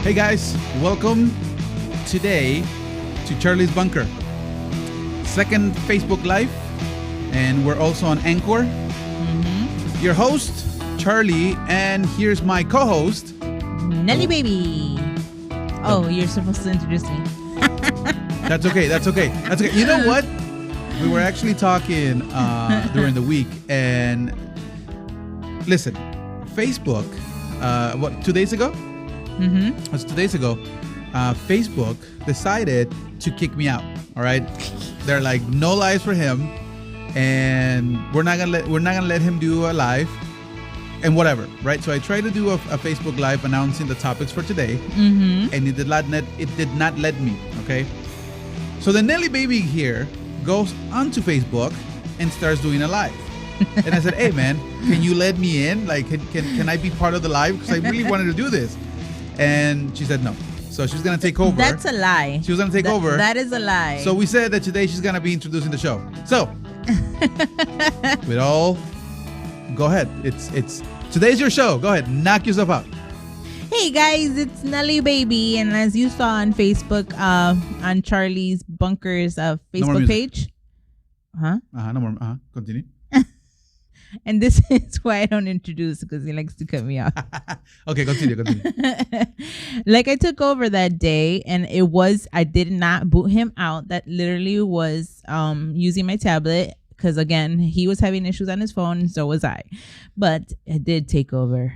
Hey guys, welcome today to Charley's Bunker. Second Facebook Live, and we're also on Anchor. Your host, Charley, and here's my co-host, Nelly baby. Oh, you're supposed to introduce me. That's okay. You know what? We were actually talking during the week, and listen, Facebook, 2 days ago? It was 2 days ago. Facebook decided to kick me out. All right, they're like, no lives for him, and we're not gonna let him do a live, and whatever. Right? So I tried to do a Facebook Live announcing the topics for today, and it did not let me. Okay. So the Nelly baby here goes onto Facebook and starts doing a live. And I said, hey man, can you let me in? Like, can I be part of the live? Because I really wanted to do this. And she said no. So she's going to take over. That's a lie. She was going to take over. That is a lie. So we said that today she's going to be introducing the show. So, with all, go ahead. It's today's your show. Go ahead. Knock yourself out. Hey guys, it's Nelly baby. And as you saw on Facebook, on Charley's Bunker's Facebook page. No more. Continue. And this is why I don't introduce, because he likes to cut me off. Okay, continue. Like, I took over that day, and I did not boot him out. That literally was using my tablet, because again, he was having issues on his phone, and so was I. But I did take over.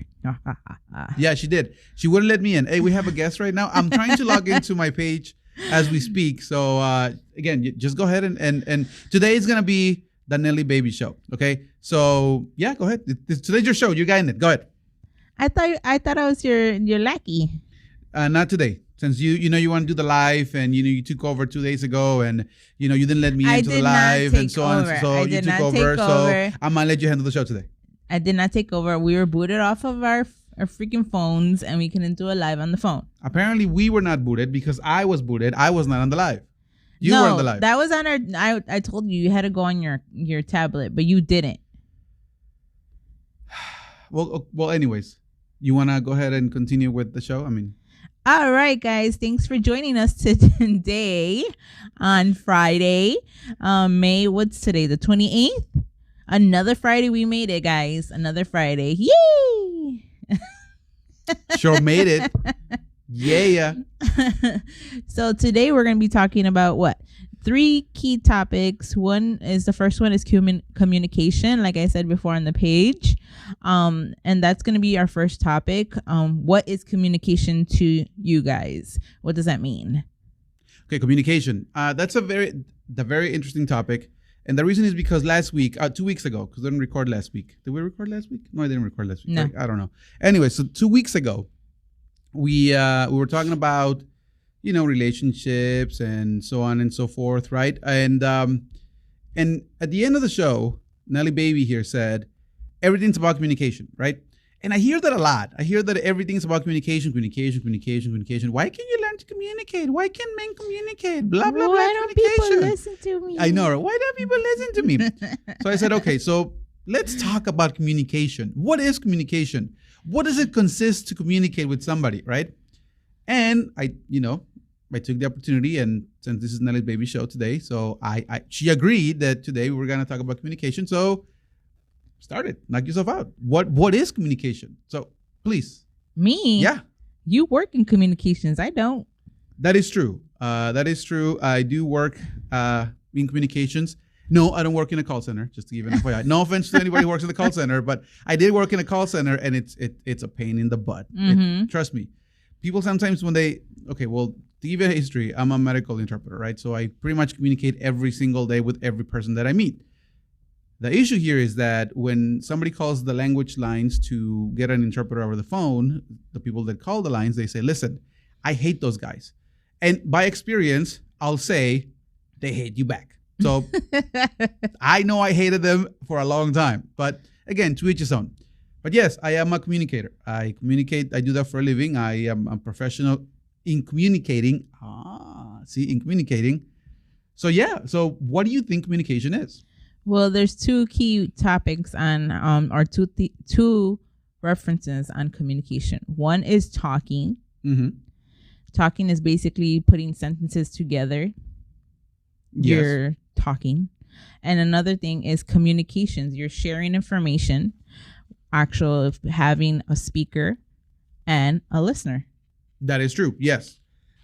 Yeah, she did. She wouldn't let me in. Hey, we have a guest right now. I'm trying to log into my page as we speak. So again, just go ahead and today is gonna be the Nelly baby show. Okay, so yeah, go ahead. Today's your show. You got in it. Go ahead. I thought I was your lackey. Not today, since you want to do the live, and you took over 2 days ago, and you didn't let me into the live, and so on. So you took over. So I'm gonna let you handle the show today. I did not take over. We were booted off of our freaking phones, and we couldn't do a live on the phone. Apparently, we were not booted because I was booted. I was not on the live. You were on the live. That was on our. I told you had to go on your tablet, but you didn't. Well. Anyways, you wanna go ahead and continue with the show? I mean. All right, guys. Thanks for joining us today on Friday. What's today? The 28th. Another Friday. We made it, guys. Another Friday. Yay! Sure made it. Yeah. So today we're going to be talking about what? 3 key topics. The first one is communication, like I said before on the page. And that's going to be our first topic. What is communication to you guys? What does that mean? Okay, communication. That's a very interesting topic. And the reason is because last week, 2 weeks ago, because I didn't record last week. Did we record last week? No, I didn't record last week. No. Right? I don't know. Anyway, so 2 weeks ago, we were talking about, relationships and so on and so forth, right? And at the end of the show, Nelly baby here said, everything's about communication, right? And I hear that a lot. I hear that everything's about communication. Why can't you learn to communicate? Why can't men communicate? Blah, blah, blah. Why don't people listen to me? I know. Why don't people listen to me? So I said, okay, so let's talk about communication. What is communication? What does it consist to communicate with somebody, right? And I took the opportunity, and since this is Nelly's baby show today, so she agreed that today we were going to talk about communication. So start it. Knock yourself out. What is communication? So please. Me? Yeah. You work in communications. I don't. That is true. I do work in communications. No, I don't work in a call center, just to give an FYI. No offense to anybody who works in the call center, but I did work in a call center, and it's a pain in the butt. Trust me. People sometimes when to give you a history, I'm a medical interpreter, right? So I pretty much communicate every single day with every person that I meet. The issue here is that when somebody calls the language lines to get an interpreter over the phone, the people that call the lines, they say, listen, I hate those guys. And by experience, I'll say, they hate you back. So I know I hated them for a long time. But again, to each his own. But yes, I am a communicator. I communicate. I do that for a living. I am a professional in communicating. In communicating. So yeah. So what do you think communication is? Well, there's 2 key topics on, or two references on communication. One is talking, Talking is basically putting sentences together. Yes. You're talking. And another thing is communications. You're sharing information, having a speaker and a listener. That is true. Yes.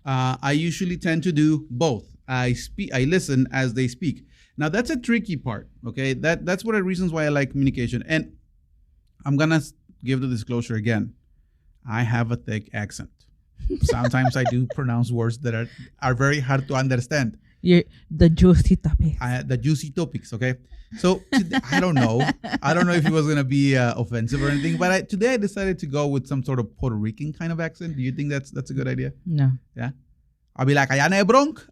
I usually tend to do both. I listen as they speak. Now that's a tricky part. Okay. That's one of the reasons why I like communication. And I'm going to give the disclosure again. I have a thick accent. Sometimes I do pronounce words that are very hard to understand. The juicy topics. The juicy topics, okay? So I don't know. I don't know if it was going to be offensive or anything, but today I decided to go with some sort of Puerto Rican kind of accent. Do you think that's a good idea? No. Yeah? I'll be like, allá no es Bronx,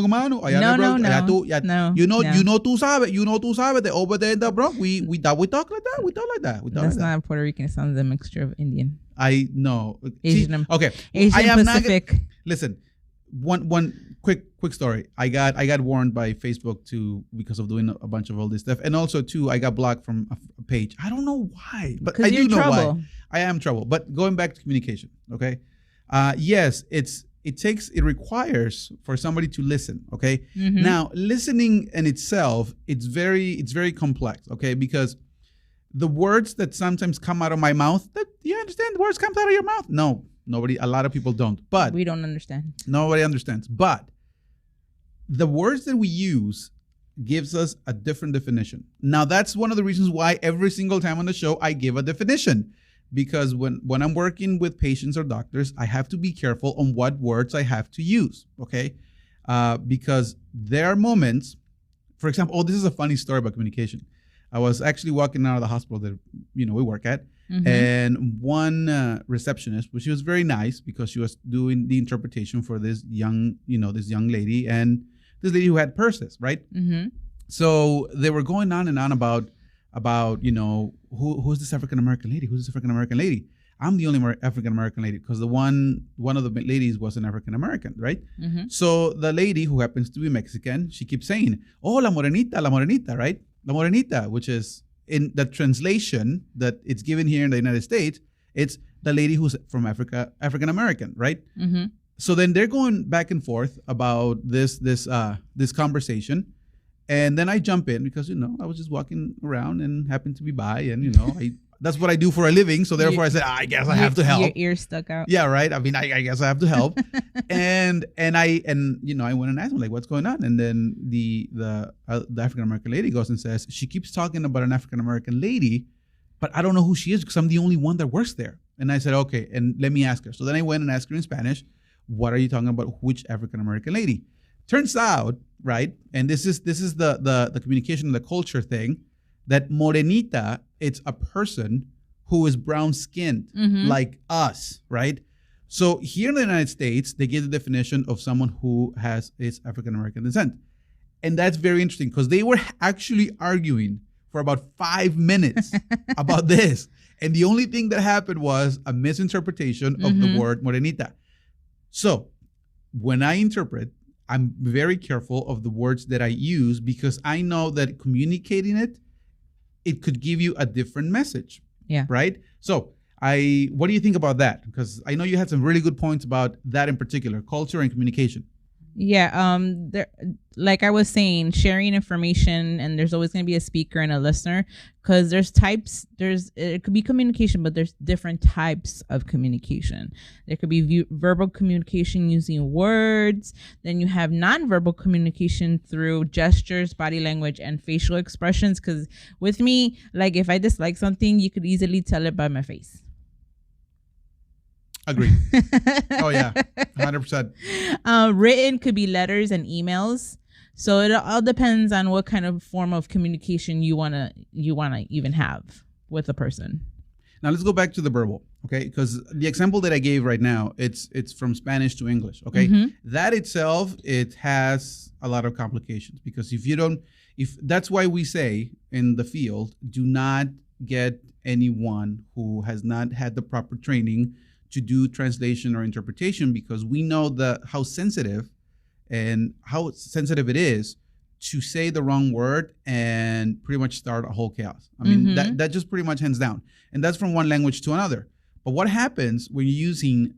mano. Allá no es Bronx. No. You know, tú sabes that over there in the Bronx, we talk like that. We talk like that. That's not Puerto Rican. It sounds a mixture of Indian. I know. Asian. Okay. Asian Pacific. Listen, one quick story. I got warned by Facebook because of doing a bunch of all this stuff, and also too, I got blocked from a page. I don't know why, but I do know why. I am trouble. But going back to communication, okay? Yes, it requires for somebody to listen, okay? Mm-hmm. Now, listening in itself, it's very complex, okay? Because the words that sometimes come out of my mouth, you understand the words come out of your mouth? No, a lot of people don't. But we don't understand. Nobody understands. But the words that we use gives us a different definition. Now, that's one of the reasons why every single time on the show, I give a definition. Because when I'm working with patients or doctors, I have to be careful on what words I have to use, okay? Because there are moments, for example, this is a funny story about communication. I was actually walking out of the hospital that we work at, mm-hmm. and one receptionist, she was very nice because she was doing the interpretation for this young lady and this lady who had purses, right? Mm-hmm. So they were going on and on about who's this African American lady? Who's this African American lady? I'm the only African American lady because the one of the ladies was an African American, right? Mm-hmm. So the lady who happens to be Mexican, she keeps saying, "Oh, la morenita," right? La morenita, which is in the translation that it's given here in the United States, it's the lady who's from African American, right? Mm-hmm. So then they're going back and forth about this conversation. And then I jump in because, I was just walking around and happened to be by and, that's what I do for a living. So therefore I said, I guess I have to help. Your ear stuck out. Yeah, right. I mean, I guess I have to help. and I went and asked him, like, what's going on? And then the African-American lady goes and says, she keeps talking about an African-American lady, but I don't know who she is because I'm the only one that works there. And I said, okay, and let me ask her. So then I went and asked her in Spanish, what are you talking about? Which African-American lady? Turns out, right, and this is the communication and the culture thing, that morenita, it's a person who is brown skinned, mm-hmm. like us, right? So here in the United States, they give the definition of someone who is African American descent. And that's very interesting because they were actually arguing for about 5 minutes about this. And the only thing that happened was a misinterpretation of mm-hmm. the word morenita. So when I interpret, I'm very careful of the words that I use because I know that communicating it could give you a different message. Yeah. Right? So what do you think about that? Because I know you had some really good points about that in particular, culture and communication. Yeah, like I was saying, sharing information, and there's always going to be a speaker and a listener because there's types. It could be communication, but there's different types of communication. There could be verbal communication using words. Then you have nonverbal communication through gestures, body language, and facial expressions. Because with me, like if I dislike something, you could easily tell it by my face. Agree. Oh yeah, 100%. Written could be letters and emails. So it all depends on what kind of form of communication you wanna even have with a person. Now let's go back to the verbal, okay? Because the example that I gave right now, it's from Spanish to English, okay? Mm-hmm. That itself, it has a lot of complications because if that's why we say in the field, do not get anyone who has not had the proper training to do translation or interpretation because we know how sensitive it is to say the wrong word and pretty much start a whole chaos. I mean, mm-hmm. that just pretty much hands down. And that's from one language to another. But what happens when you're using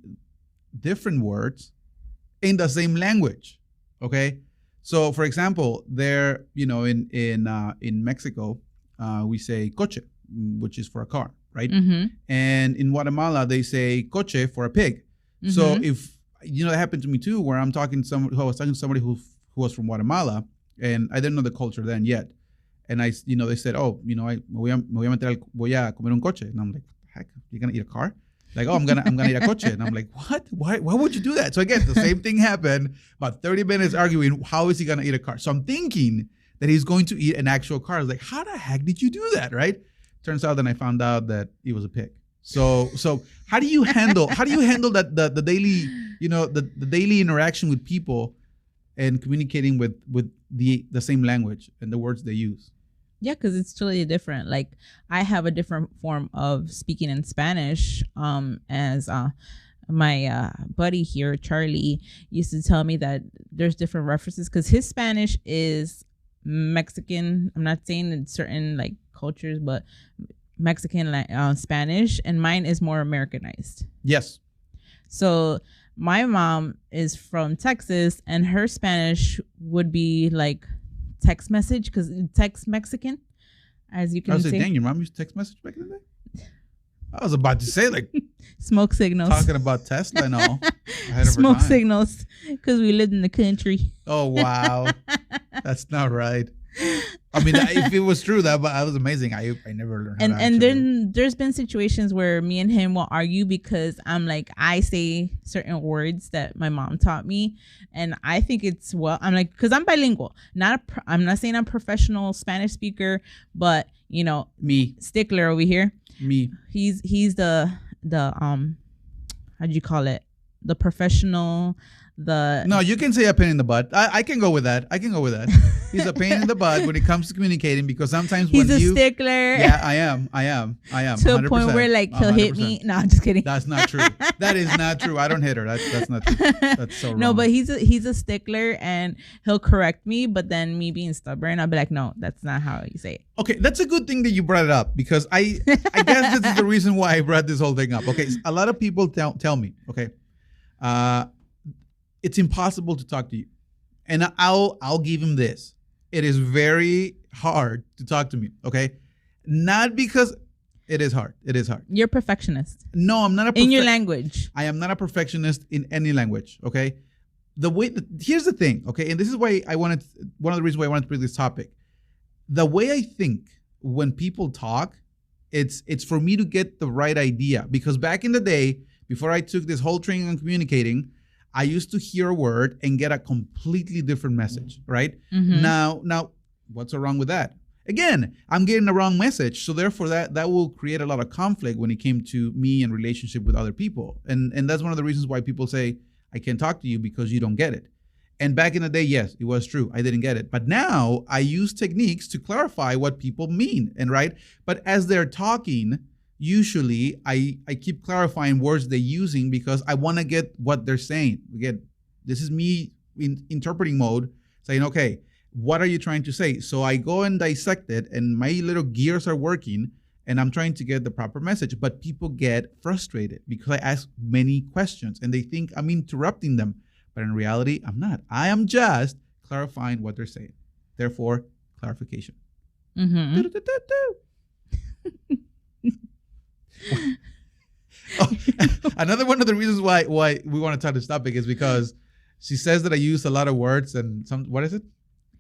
different words in the same language. Okay. So for example, there, in Mexico, we say coche, which is for a car, right? Mm-hmm. And in Guatemala, they say coche for a pig. Mm-hmm. So if that happened to me too, where I was talking to somebody who was from Guatemala, and I didn't know the culture then yet. And they said, oh, me voy a comer un coche. And I'm like, heck, you're gonna eat a car? Like, oh, I'm gonna eat a coche. And I'm like, what? Why would you do that? So again, the same thing happened. About 30 minutes arguing, how is he gonna eat a car? So I'm thinking that he's going to eat an actual car. I was like, how the heck did you do that, right? Turns out then I found out that he was a pig. So how do you handle that the daily, the daily interaction with people and communicating with the same language and the words they use? Yeah, because it's totally different. Like, I have a different form of speaking in Spanish, as my buddy here, Charley, used to tell me that there's different references because his Spanish is Mexican. I'm not saying in certain like cultures, but Mexican Spanish, and mine is more Americanized. Yes. So my mom is from Texas, and her Spanish would be like text message, because text Mexican, as you can say. Dang, your mom used text message back in the day? I was about to say, like, smoke signals. Talking about Tesla and all. Smoke signals, because we lived in the country. Oh, wow. That's not right. I mean, if it was true, that was amazing. I never learned how to and then there's been situations where me and him will argue because I'm like, I say certain words that my mom taught me, and I think it's, I'm like, because I'm bilingual. I'm not saying I'm a professional Spanish speaker, but me stickler over here. Me. He's the how'd you call it? The professional. No, you can say a pain in the butt. I can go with that. He's a pain in the butt when it comes to communicating, because sometimes he's a stickler. Yeah, I am. To a point where like he'll 100%. Hit me. No, I'm just kidding. That's not true. That is not true. I don't hit her. That's not true. That's so wrong. No, but he's a stickler, and he'll correct me. But then me being stubborn, I'll be like, no, that's not how you say it. Okay, that's a good thing that you brought it up, because I guess this is the reason why I brought this whole thing up. Okay, a lot of people tell me, okay, it's impossible to talk to you. And I'll give him this. It is very hard to talk to me, okay? Not because it is hard. It is hard. You're a perfectionist. No, I'm not in your language. I am not a perfectionist in any language, okay? Here's the thing, okay? And this is why one of the reasons why I wanted to bring this topic. The way I think when people talk, it's for me to get the right idea. Because back in the day, before I took this whole training on communicating, I used to hear a word and get a completely different message, right? Mm-hmm. Now, what's wrong with that? Again, I'm getting the wrong message, so therefore that will create a lot of conflict when it came to me and relationship with other people, and that's one of the reasons why people say I can't talk to you because you don't get it. And back in the day, yes, it was true, I didn't get it, but now I use techniques to clarify what people mean, and right. But as they're talking, usually I keep clarifying words they're using because I want to get what they're saying. Again, this is me in interpreting mode, saying, okay, what are you trying to say? So I go and dissect it, and my little gears are working, and I'm trying to get the proper message. But people get frustrated because I ask many questions, and they think I'm interrupting them. But in reality, I'm not. I am just clarifying what they're saying. Therefore, clarification. Mm-hmm. Oh, another one of the reasons why we want to talk this topic is because she says that I use a lot of words and what is it?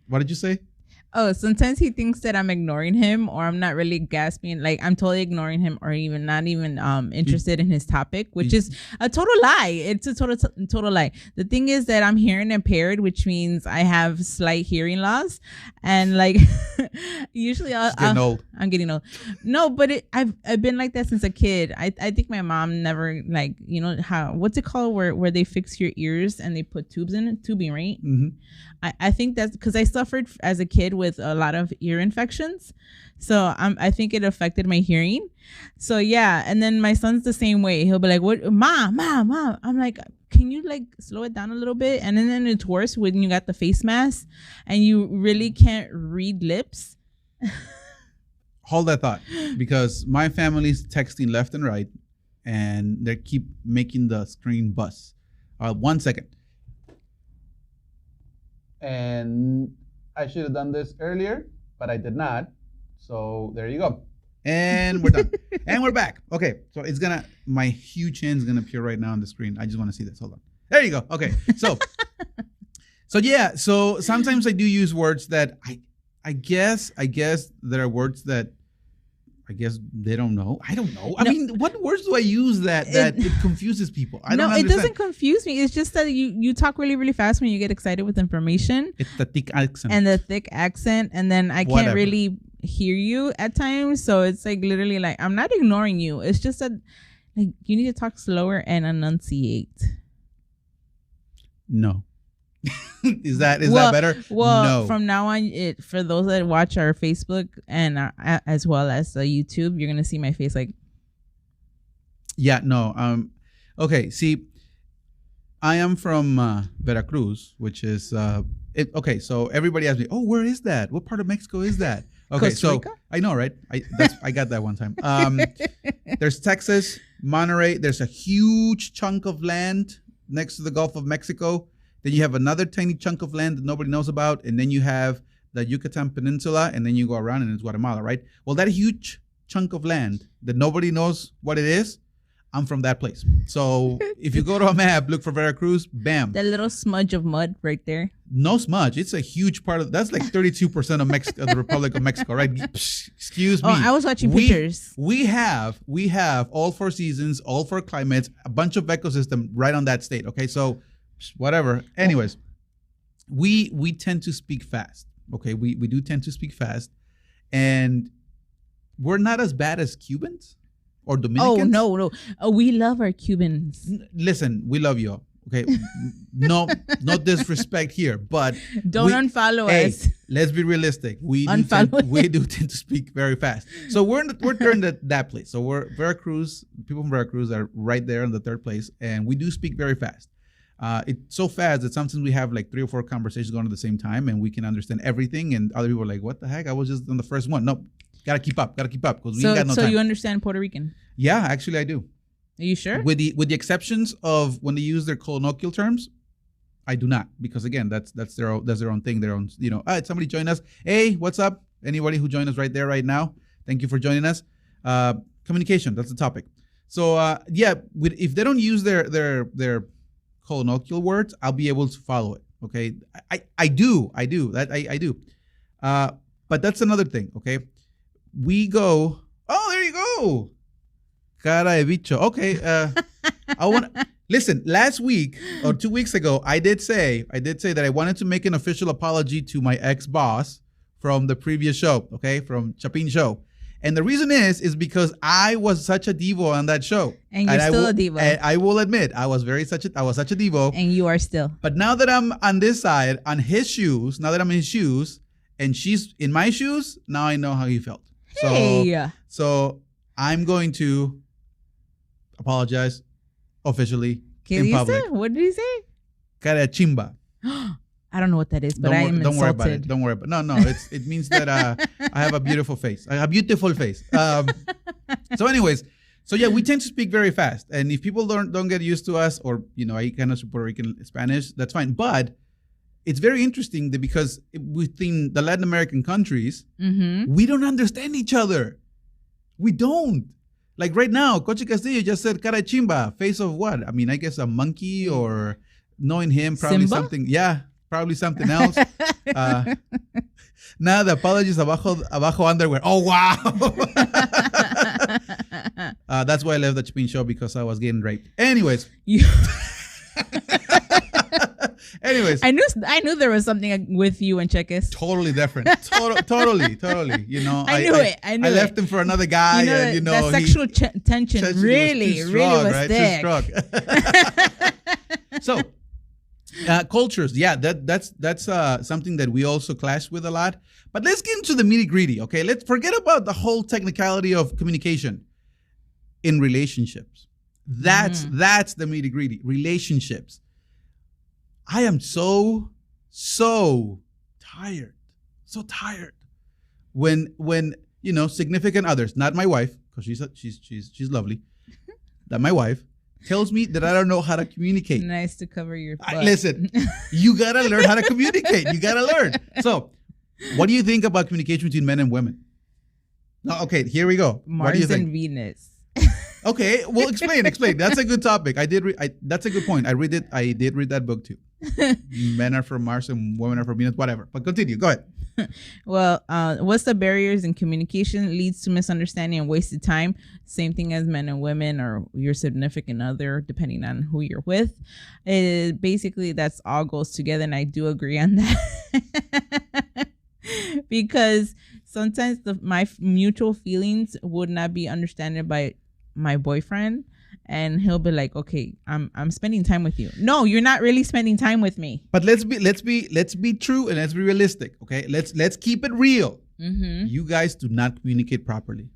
What did you say? Oh, sometimes he thinks that I'm ignoring him, or I'm not really gasping. Like, I'm totally ignoring him, or even not even interested in his topic, which is a total lie. It's a total lie. The thing is that I'm hearing impaired, which means I have slight hearing loss, and like usually I'm getting old. No, but I've been like that since a kid. I think my mom never, like, what's it called where they fix your ears and they put tubes in it, tubing, right? Mm-hmm. I think that's because I suffered as a kid with a lot of ear infections. So I think it affected my hearing. So yeah. And then my son's the same way. He'll be like, what, mom. I'm like, can you like slow it down a little bit? And then it's worse when you got the face mask and you really can't read lips. Hold that thought, because my family's texting left and right and they keep making the screen buzz. 1 second. And I should have done this earlier, but I did not. So there you go. And we're done. And we're back. Okay. So it's gonna, my huge hand's gonna appear right now on the screen. I just want to see this. Hold on. There you go. Okay. So, yeah. So sometimes I do use words that I guess there are words that I guess they don't know. I don't know. I mean, what words do I use that it confuses people? I don't understand. It doesn't confuse me. It's just that you talk really, really fast when you get excited with information. It's the thick accent. And the thick accent. And then I can't really hear you at times. So it's like literally like, I'm not ignoring you. It's just that like you need to talk slower and enunciate. No. Is that better? Well, no. From now on, for those that watch our Facebook and as well as YouTube, you're gonna see my face like. Yeah. No. Okay. See, I am from Veracruz, which is okay. So everybody asks me, "Oh, where is that? What part of Mexico is that?" Okay. Costa Rica? So I know, right? I got that one time. There's Texas, Monterey. There's a huge chunk of land next to the Gulf of Mexico. Then you have another tiny chunk of land that nobody knows about. And then you have the Yucatan Peninsula. And then you go around and it's Guatemala, right? Well, that huge chunk of land that nobody knows what it is, I'm from that place. So if you go to a map, look for Veracruz, bam. That little smudge of mud right there. No smudge. It's a huge part of, that's like 32% of Mexico, the Republic of Mexico, right? Excuse me. Oh, I was watching pictures. We have all 4 seasons, all 4 climates, a bunch of ecosystem right on that state. Okay, so whatever. Anyways, we tend to speak fast. Okay, we do tend to speak fast, and we're not as bad as Cubans or Dominicans. Oh no, we love our Cubans. Listen, we love you all. Okay, no disrespect here, but don't unfollow us. Let's be realistic. We do tend to speak very fast. So we're during that place. So we're Veracruz. People from Veracruz are right there in the 3rd place, and we do speak very fast. It's so fast that sometimes we have like 3 or 4 conversations going at the same time, and we can understand everything. And other people are like, "What the heck? I was just on the first one." No, gotta keep up because we ain't got no time. So you understand Puerto Rican? Yeah, actually, I do. Are you sure? With the exceptions of when they use their colloquial terms, I do not, because again, that's their own thing, their own. Somebody join us. Hey, what's up? Anybody who joined us right there, right now, thank you for joining us. Communication, that's the topic. So if they don't use their colloquial words, I'll be able to follow it. Okay, I do. But that's another thing. Okay, we go. Oh, there you go. Cara de bicho. Okay. I want. Listen. Last week or 2 weeks ago, I did say that I wanted to make an official apology to my ex-boss from the previous show. Okay, from Chapin show. And the reason is because I was such a divo on that show. And you're still a divo. And I will admit, I was such a divo. And you are still. But now that I'm on this side, on his shoes, now that I'm in his shoes, and she's in my shoes, now I know how he felt. Hey. So I'm going to apologize officially in public. What did he say? Cara chimba. I don't know what that is, but I am insulted. Don't worry about it. Don't worry about it. No, it means that I have a beautiful face. A beautiful face. So anyways, we tend to speak very fast. And if people don't get used to us, or, I kind of Puerto Rican Spanish, that's fine. But it's very interesting because within the Latin American countries, we don't understand each other. We don't. Like right now, Coche Castillo just said cara chimba, face of what? I mean, I guess a monkey, or knowing him, probably Simba? Something. Yeah. Probably something else. Nada, apologies, abajo underwear. Oh, wow. That's why I left the Chapin show, because I was getting raped. Anyways. I knew there was something with you and Cheques. Totally different. Totally. I knew it. I left him for another guy. That sexual tension really was right? thick. Too strong. So, cultures, that's something that we also clash with a lot. But let's get into the nitty-gritty, okay? Let's forget about the whole technicality of communication in relationships. That's the nitty-gritty. Relationships. I am so tired. So tired. When significant others, not my wife, because she's lovely, not my wife, tells me that I don't know how to communicate. Nice to cover your butt. Listen, you got to learn how to communicate. You got to learn. So what do you think about communication between men and women? No, okay, here we go. What do you Mars think? and Venus. Okay, well, explain. That's a good topic. That's a good point. I did read that book too. Men are from Mars and women are from Venus, whatever. But continue. Go ahead. Well, what's the barriers in communication leads to misunderstanding and wasted time? Same thing as men and women or your significant other, depending on who you're with. Basically, that's all goes together, and I do agree on that. Because sometimes my mutual feelings would not be understood by my boyfriend, and he'll be like, okay, I'm spending time with you. No, you're not really spending time with me. But let's be true and let's be realistic. Okay, let's keep it real. Mm-hmm. You guys do not communicate properly.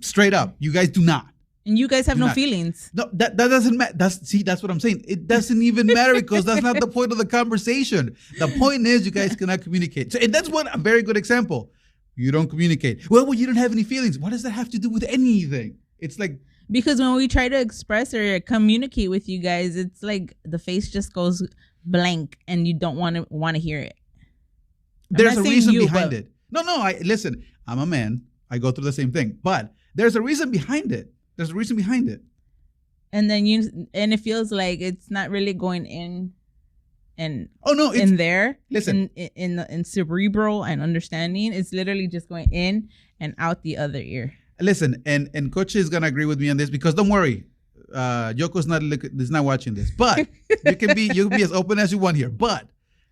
Straight up, you guys do not. And you guys have no feelings. No, that doesn't matter. That's what I'm saying. It doesn't even matter because that's not the point of the conversation. The point is you guys cannot communicate. So, and that's a very good example. You don't communicate. Well, you don't have any feelings. What does that have to do with anything? It's like, because when we try to express or communicate with you guys, it's like the face just goes blank and you don't want to hear it. There's a reason behind it. No, listen, I'm a man. I go through the same thing. But there's a reason behind it. There's a reason behind it. And then it feels like it's not really going in and in there. Listen. In cerebral and understanding. It's literally just going in and out the other ear. Listen, and Coach is gonna agree with me on this because don't worry, Yoko's not watching this. But you can be as open as you want here. But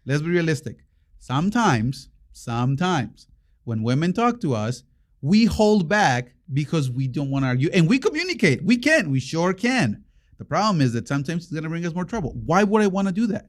let's be realistic. Sometimes when women talk to us, we hold back because we don't want to argue, and we communicate. We sure can. The problem is that sometimes it's gonna bring us more trouble. Why would I want to do that?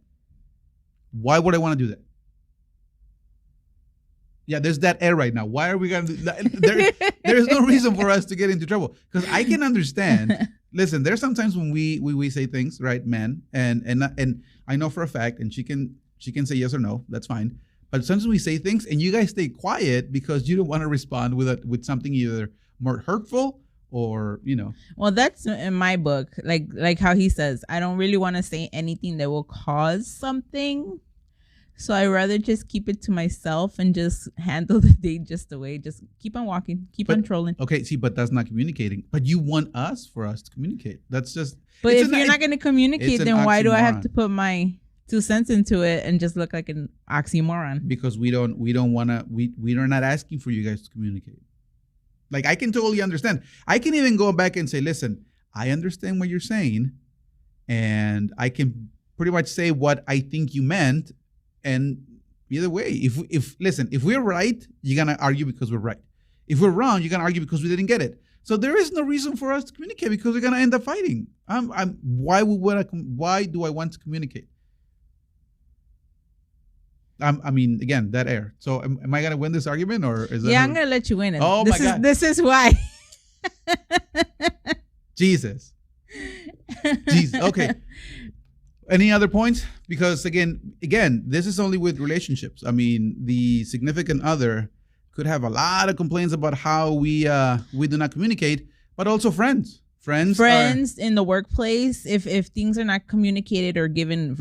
Yeah, there's that air right now. Why are we going to do that? There's no reason for us to get into trouble. Because I can understand. Listen, there's sometimes when we say things, right, men, and I know for a fact, and she can say yes or no, that's fine. But sometimes we say things and you guys stay quiet because you don't want to respond with something either more hurtful or, Well, that's in my book. Like how he says, I don't really want to say anything that will cause something. So I rather just keep it to myself and just handle the day just the way. Just keep on walking, keep on trolling. Okay, see, but that's not communicating. But you want for us to communicate. That's just. But if you're not going to communicate, then why do I have to put my 2 cents into it and just look like an oxymoron? Because we don't want to. We are not asking for you guys to communicate. Like, I can totally understand. I can even go back and say, listen, I understand what you're saying, and I can pretty much say what I think you meant. And either way, if we're right, you're going to argue because we're right. If we're wrong, you're going to argue because we didn't get it. So there is no reason for us to communicate because we're going to end up fighting. Why do I want to communicate? Again, that air. So am I going to win this argument or is that? Yeah, I'm going to let you win it. Oh my God. This is why. Jesus. Okay. Any other points? Because again, this is only with relationships. I mean, the significant other could have a lot of complaints about how we do not communicate, but also friends. Friends in the workplace. If things are not communicated or given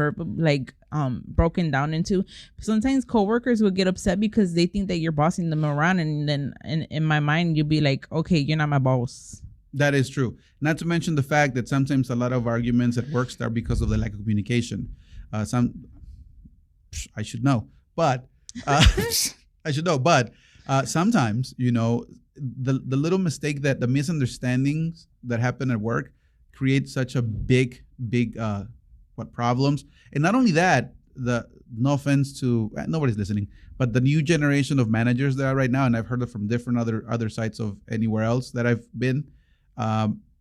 broken down into, sometimes coworkers will get upset because they think that you're bossing them around, and then in my mind you'll be like, okay, you're not my boss. That is true. Not to mention the fact that sometimes a lot of arguments at work start because of the lack of communication. I should know, but sometimes, the little mistake that the misunderstandings that happen at work create such a big problems. And not only that, no offense to nobody's listening, but the new generation of managers that are right now, and I've heard it from different other sites of anywhere else that I've been.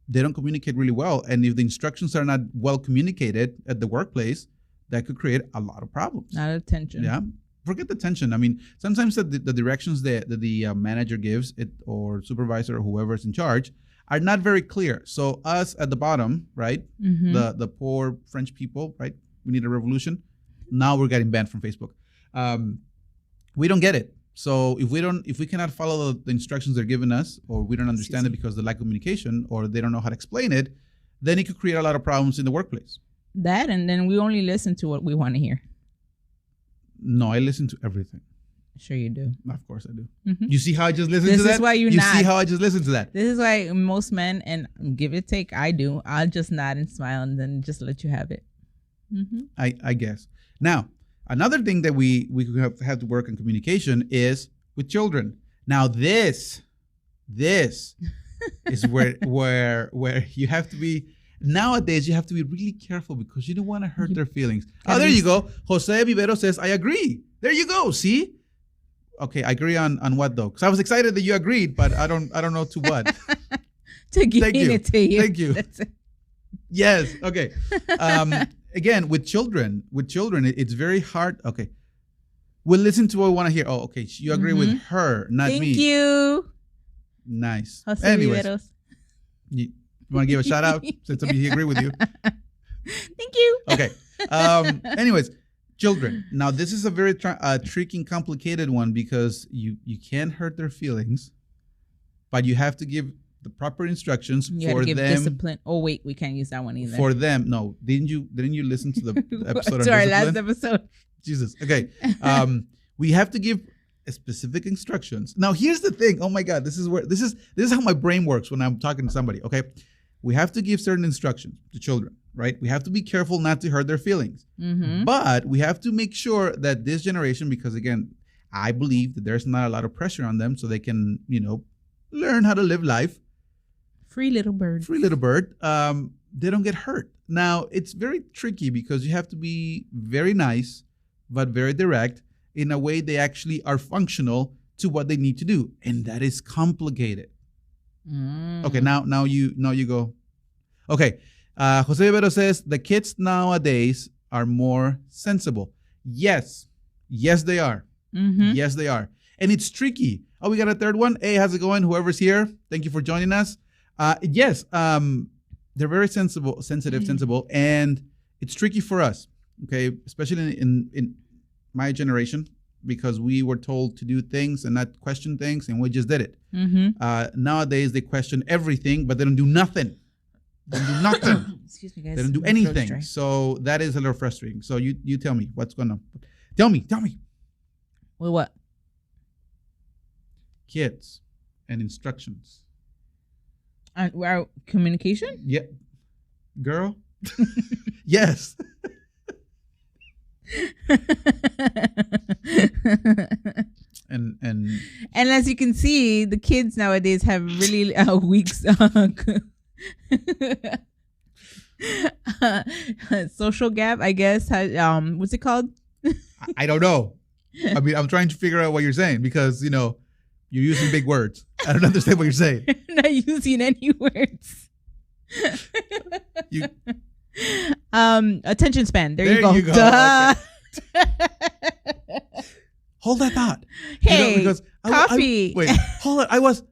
They don't communicate really well. And if the instructions are not well communicated at the workplace, that could create a lot of problems. A lot of tension. Yeah. Forget the tension. I mean, sometimes the directions that the manager gives it or supervisor or whoever's in charge are not very clear. So us at the bottom, right? Mm-hmm. The poor French people, right? We need a revolution. Now we're getting banned from Facebook. We don't get it. So if we cannot follow the instructions they're giving us, or we don't understand it because of the lack of communication, or they don't know how to explain it, then it could create a lot of problems in the workplace. That, and then we only listen to what we want to hear. No, I listen to everything. Sure you do. Of course I do. Mm-hmm. You see how I just listened to that? This is why you nod. see how I just listened to that? This is why most men, and give it take, I do. I'll just nod and smile and then just let you have it. Mm-hmm. I guess. Now, another thing that we have to work on communication is with children. Now, this is where you have to be. Nowadays, you have to be really careful because you don't want to hurt their feelings. Oh, there you go. Jose Vivero says, I agree. There you go. See? Okay, I agree on what though? Because I was excited that you agreed, but I don't know to what. To give it to you. Thank you. That's it. Yes. Okay. Again, with children, it's very hard. Okay. We'll listen to what we want to hear. Oh, okay. You agree with her, not me. Thank you. Nice. Jose Anyways, Viveros. you want to give a shout out since he agreed with you? Thank you. Okay. Anyways, children. Now, this is a very tricky and complicated one because you can't hurt their feelings, but you have to give the proper instructions you for give them. Discipline. Oh wait, we can't use that one either. For them, no. Didn't you listen to the episode? To on our discipline? last episode. Jesus. Okay. We have to give specific instructions. Now, here's the thing. Oh my God, this is how my brain works when I'm talking to somebody. Okay, we have to give certain instructions to children, right? We have to be careful not to hurt their feelings, but we have to make sure that this generation, because again, I believe that there's not a lot of pressure on them, so they can, learn how to live life. Free little bird. They don't get hurt. Now, it's very tricky because you have to be very nice, but very direct in a way they actually are functional to what they need to do. And that is complicated. Okay, now you go. Okay, Jose Rivero says, the kids nowadays are more sensible. Yes, they are. Yes, they are. And it's tricky. Oh, we got a third one. Hey, how's it going? Whoever's here, thank you for joining us. Yes, they're very sensible, and it's tricky for us, okay, especially in my generation, because we were told to do things and not question things, and we just did it. Nowadays, they question everything, but they don't do nothing. They don't do nothing. Excuse me, guys. They don't do anything. So that is a little frustrating. So you tell me what's going on. Tell me. Well, what? Kids and instructions. Our communication? Yeah. Girl? Yes. and as you can see, the kids nowadays have really weak social gap, I guess. What's it called? I don't know. I mean, I'm trying to figure out what you're saying because, you're using big words. I don't understand what you're saying. I'm not using any words. Attention span. There you go. Okay. Hold that thought. Hey, because coffee. Wait, hold it. I was.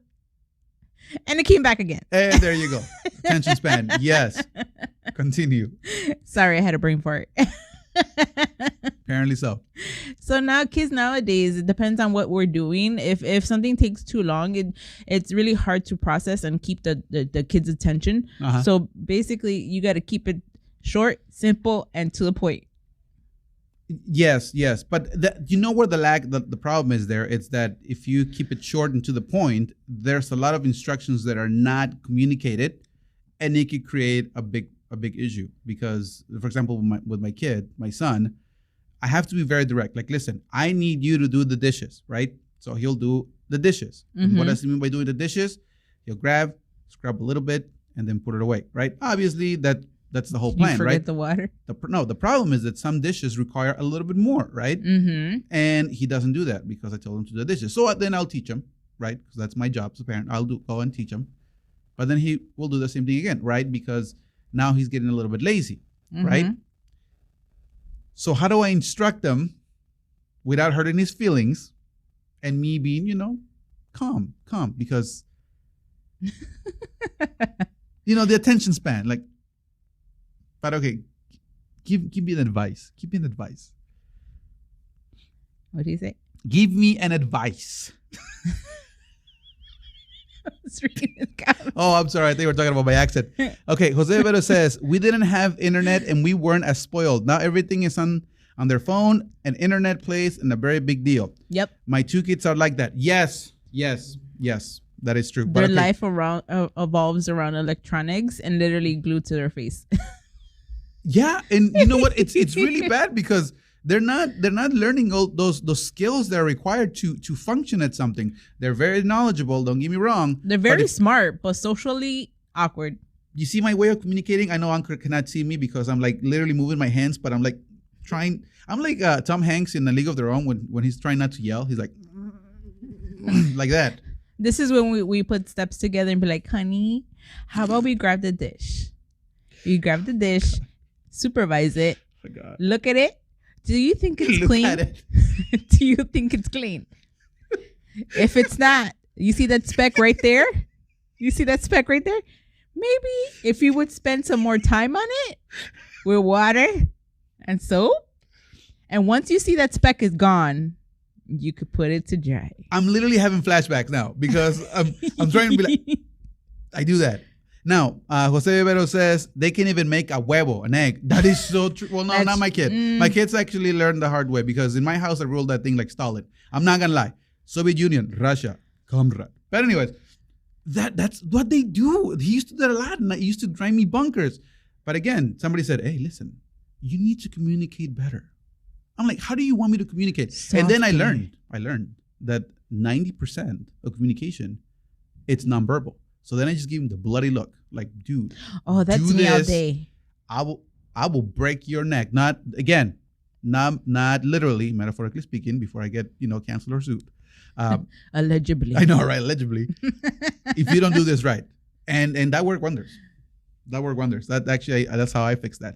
And it came back again. And there you go. Attention span. Yes. Continue. Sorry, I had a brain fart. Apparently so. So now kids nowadays, it depends on what we're doing. If something takes too long, it's really hard to process and keep the kids' attention. So basically, you got to keep it short, simple, and to the point. Yes. But you know where the problem is there? It's that if you keep it short and to the point, there's a lot of instructions that are not communicated, and it could create a big issue. Because, for example, with my son, I have to be very direct. Like, listen, I need you to do the dishes, right? So he'll do the dishes. And what does he mean by doing the dishes? He'll scrub a little bit, and then put it away, right? Obviously, that's the whole plan, you forget right? The water. The problem is that some dishes require a little bit more, right? And he doesn't do that because I told him to do the dishes. So then I'll teach him, right? Because that's my job as a parent. I'll go and teach him. But then he will do the same thing again, right? Because now he's getting a little bit lazy, right? So how do I instruct them without hurting his feelings and me being, calm? Because, the attention span, like, but okay, give me an advice. Give me an advice. What do you say? Give me an advice. was reading his comments. Oh, I'm sorry. I think we were talking about my accent. Okay, Jose Vero says, we didn't have internet and we weren't as spoiled. Now everything is on their phone and internet plays and a very big deal. Yep. My 2 kids are like that. Yes. That is true. Their life evolves around electronics and literally glued to their face. Yeah, and you know what? It's really bad because they're not learning all those skills that are required to function at something. They're very knowledgeable, don't get me wrong. They're very smart, but socially awkward. You see my way of communicating? I know Ankur cannot see me because I'm like literally moving my hands, but I'm like trying. I'm like Tom Hanks in The League of Their Own when he's trying not to yell. He's like like that. This is when we put steps together and be like, honey, how about we grab the dish? You grab the dish, supervise it, Oh my God. Look at it. Do you think it's Look clean? at it. Do you think it's clean? If it's not, you see that speck right there? You see that speck right there? Maybe if you would spend some more time on it with water and soap, and once you see that speck is gone, you could put it to dry. I'm literally having flashbacks now because I'm trying to be like, I do that. Now, Jose Rivero says they can even make a huevo, an egg. That is so true. Well, no, not my kid. My kids actually learned the hard way because in my house, I ruled that thing like Stalin. I'm not going to lie. Soviet Union, Russia, comrade. But anyways, that's what they do. He used to do that a lot and it used to drive me bonkers. But again, somebody said, hey, listen, you need to communicate better. I'm like, how do you want me to communicate? Softly. And then I learned that 90% of communication, it's nonverbal. So then I just give him the bloody look, like, dude. Oh, that's me all day. I will break your neck. Not literally, metaphorically speaking, before I get canceled or sued. Allegedly. I know, right? Allegedly. If you don't do this right, and that worked wonders. That's how I fixed that.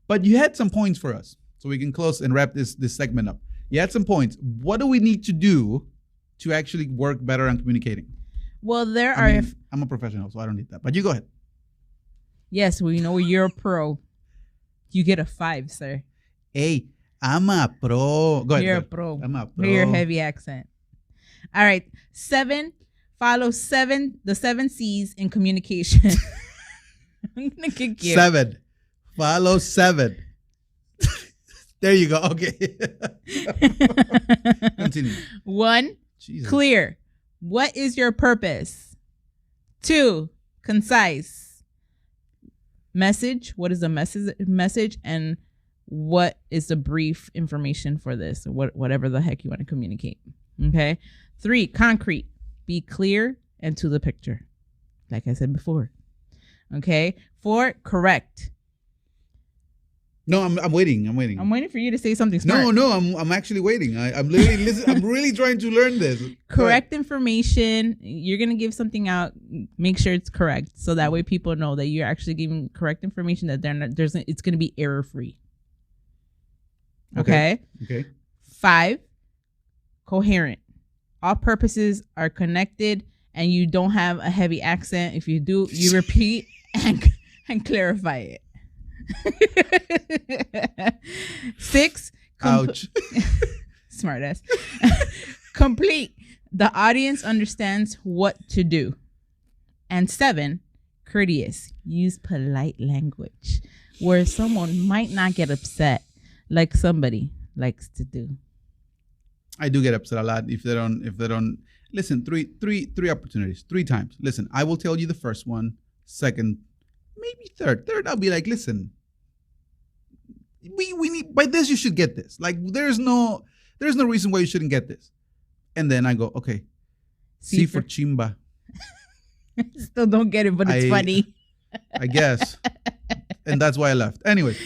But you had some points for us, so we can close and wrap this segment up. You had some points. What do we need to do to actually work better on communicating? Well, I'm a professional, so I don't need that. But you go ahead. Yes, well, you're a pro. You get a 5, sir. Hey, I'm a pro. Go ahead. You're a pro. I'm a pro. Hear your heavy accent. All right. 7. Follow the 7 C's in communication. I'm gonna kick you. 7. Follow 7. There you go. Okay. Continue. 1. Jesus. Clear. What is your purpose? 2. Concise. Message. What is the message? And what is the brief information for this? Whatever the heck you want to communicate. Okay. 3. Concrete. Be clear and to the picture. Like I said before. Okay. 4. Correct. No, I'm waiting. I'm waiting for you to say something smart. No, I'm actually waiting. I'm literally listening. I'm really trying to learn this. Correct information. You're gonna give something out. Make sure it's correct, so that way people know that you're actually giving correct information. That it's gonna be error free. Okay. 5. Coherent. All purposes are connected, and you don't have a heavy accent. If you do, you repeat and clarify it. 6. Ouch. Smart ass. Complete. The audience understands what to do. And 7. Courteous. Use polite language where someone might not get upset like somebody likes to do. I do get upset a lot if they don't listen. Three opportunities, 3 times. Listen, I will tell you the first one, second, maybe third. I'll be like, listen, we need, by this you should get this. Like there's no reason why you shouldn't get this. And then I go, okay, C for chimba. Still don't get it, but it's funny. I guess. And that's why I left. Anyways,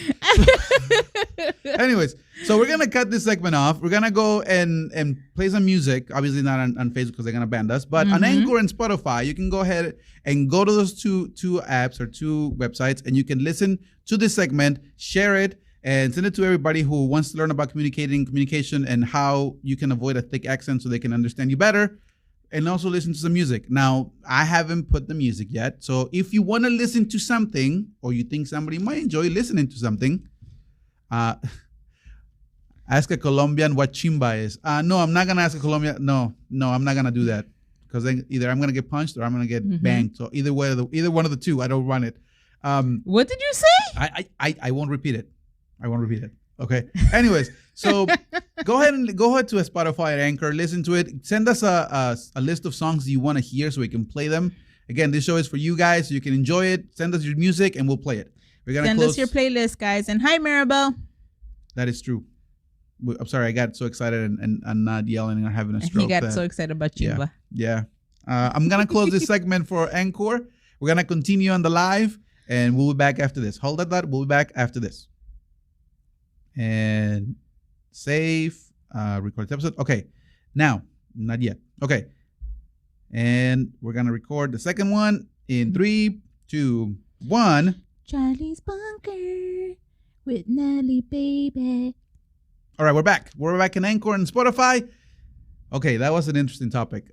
so we're gonna cut this segment off. We're gonna go and play some music. Obviously not on Facebook because they're gonna ban us. But on Anchor and Spotify, you can go ahead and go to those two apps or 2 websites, and you can listen to this segment, share it, and send it to everybody who wants to learn about communication, and how you can avoid a thick accent so they can understand you better. And also listen to some music. Now, I haven't put the music yet. So if you want to listen to something, or you think somebody might enjoy listening to something, ask a Colombian what chimba is. No, I'm not going to ask a Colombian. No, I'm not going to do that. because then either I'm gonna get punched or I'm gonna get Mhm. banged. So either one of the two, I don't run it. What did you say? I won't repeat it. I won't repeat it. Okay. Anyways, so go ahead to a Spotify and Anchor, listen to it. Send us a list of songs you want to hear so we can play them. Again, this show is for you guys, so you can enjoy it. Send us your music and we'll play it. We're gonna Send us your playlist, guys. And hi, Maribel. That is true. I'm sorry, I got so excited and not yelling or having a stroke. He got so excited about you. Yeah. I'm gonna close this segment for Anchor. We're gonna continue on the live, and we'll be back after this. Hold that thought. We'll be back after this. And save. Record this episode. Okay. Now, not yet. Okay. And we're gonna record the second one in 3, 2, 1. Charlie's Bunker with Nelly, baby. All right, we're back. We're back in Anchor and Spotify. Okay, that was an interesting topic.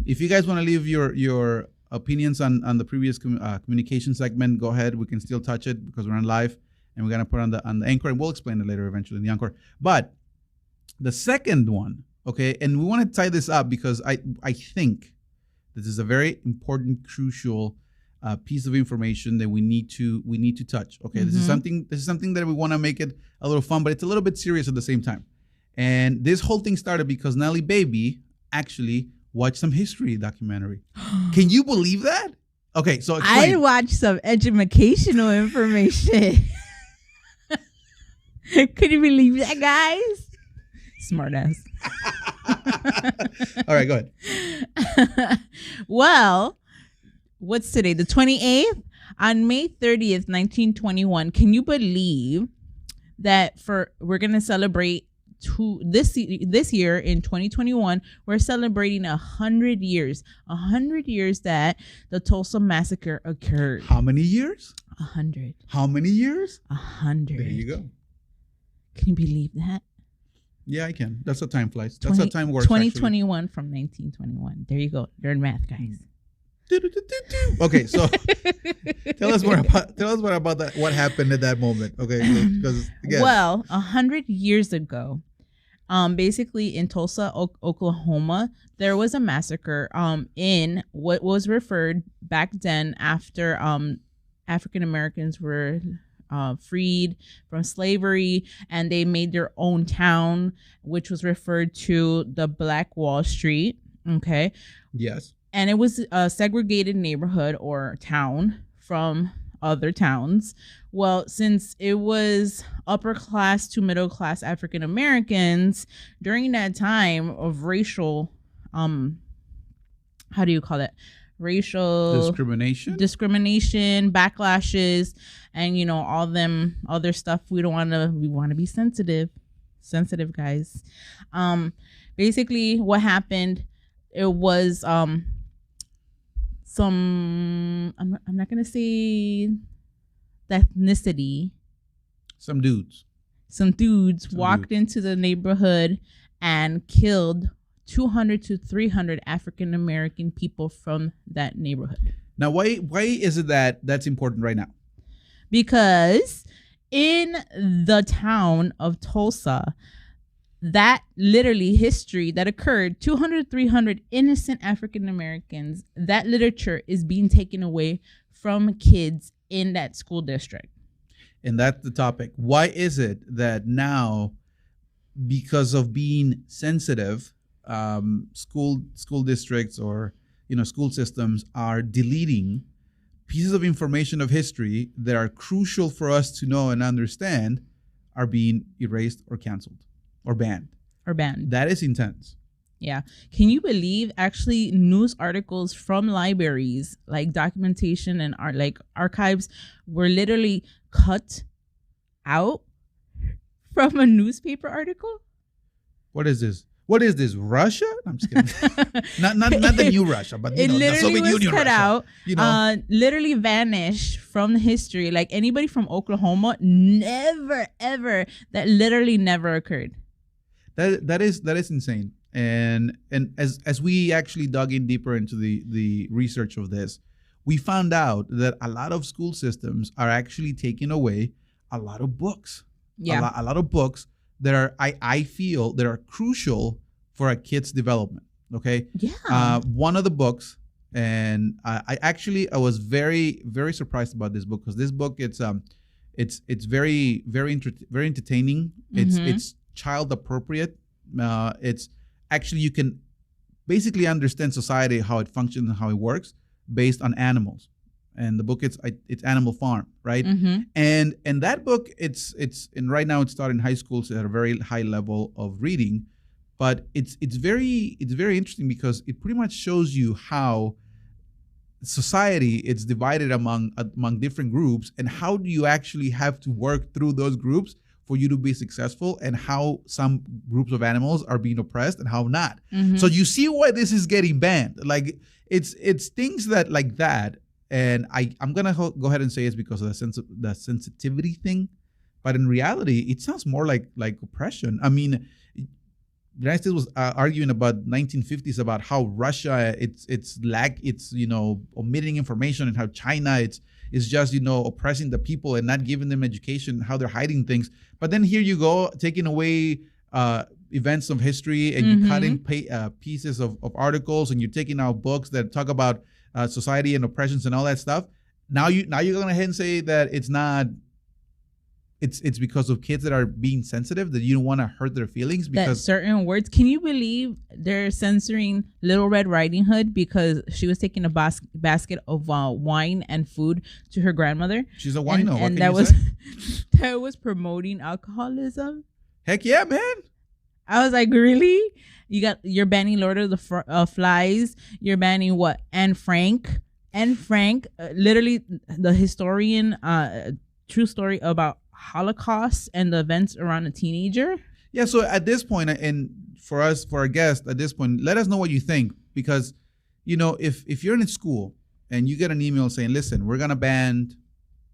If you guys want to leave your opinions on the previous communication segment, go ahead. We can still touch it because we're on live, and we're gonna put on the Anchor, and we'll explain it later eventually in the Anchor. But the second one, okay, and we want to tie this up because I think this is a very important, crucial piece of information that we need to touch. Okay, this is something that we want to make it a little fun, but it's a little bit serious at the same time. And this whole thing started because Nelly baby actually watched some history documentary. Can you believe that? Okay, so explain. I watched some educational information. Could you believe that, guys? Smart ass. All right, go ahead. Well, what's today? The 28th? On May 30th, 1921. Can you believe that we're going to celebrate this year in 2021, we're celebrating 100 years. 100 years that the Tulsa massacre occurred. How many years? 100. How many years? 100. There you go. Can you believe that? Yeah, I can. That's how time flies. That's how time works. 2021 from 1921. There you go. Learn math, guys. Okay, so tell us more about that. What happened at that moment? Okay, because again, well, 100 years ago, basically in Tulsa, Oklahoma, there was a massacre. In what was referred back then after African Americans were freed from slavery, and they made their own town, which was referred to the Black Wall Street. Okay. Yes. And it was a segregated neighborhood or town from other towns. Well, since it was upper class to middle class African Americans during that time of racial, how do you call it? Racial discrimination, backlashes, and all them other stuff. We want to be sensitive, guys. Basically what happened, it was I'm not gonna say the ethnicity. Some dudes walked into the neighborhood and killed 200 to 300 African American people from that neighborhood. Now, why is it that's important right now? Because in the town of Tulsa, that literally history that occurred, 200, 300 innocent African Americans, that literature is being taken away from kids in that school district. And that's the topic. Why is it that now, because of being sensitive, school districts or school systems are deleting pieces of information of history that are crucial for us to know and understand, are being erased or canceled? Or banned. That is intense. Yeah. Can you believe actually news articles from libraries, like documentation and archives, were literally cut out from a newspaper article? What is this? Russia? I'm just kidding. not the new Russia, but the Soviet Union cut Russia. Out. Literally vanished from the history. Like anybody from Oklahoma, never ever. That literally never occurred. That is insane. And as we actually dug in deeper into the research of this, we found out that a lot of school systems are actually taking away a lot of books. A lot of books that are I feel that are crucial for a kid's development. Okay. Yeah. One of the books, and I was very very surprised about this book because this book it's very very entertaining. It's child appropriate. It's actually you can basically understand society, how it functions and how it works based on animals. And the book it's Animal Farm, right? And that book it's and right now it's starting in high school, so at a very high level of reading, but it's very interesting because it pretty much shows you how society it's divided among different groups, and how do you actually have to work through those groups for you to be successful, and how some groups of animals are being oppressed and how not. So you see why this is getting banned. Like it's things that like that. And I'm gonna go ahead and say it's because of the sensitivity thing, but in reality, it sounds more like oppression. I mean, the United States was arguing about 1950s about how Russia it's omitting information, and how China is just oppressing the people and not giving them education, how they're hiding things. But then here you go, taking away events of history, and you're cutting pieces of articles, and you're taking out books that talk about society and oppressions and all that stuff. Now you're going ahead and say that it's not. It's because of kids that are being sensitive, that you don't want to hurt their feelings because that certain words. Can you believe they're censoring Little Red Riding Hood because she was taking a basket of wine and food to her grandmother? She's a wino. And that was promoting alcoholism. Heck yeah, man. I was like, really? You're banning Lord of the Flies. You're banning what? Anne Frank. Literally the historian, true story about Holocaust and the events around a teenager. Yeah. So at this point, and for our guest at this point, let us know what you think, because if you're in school and you get an email saying, listen, we're gonna ban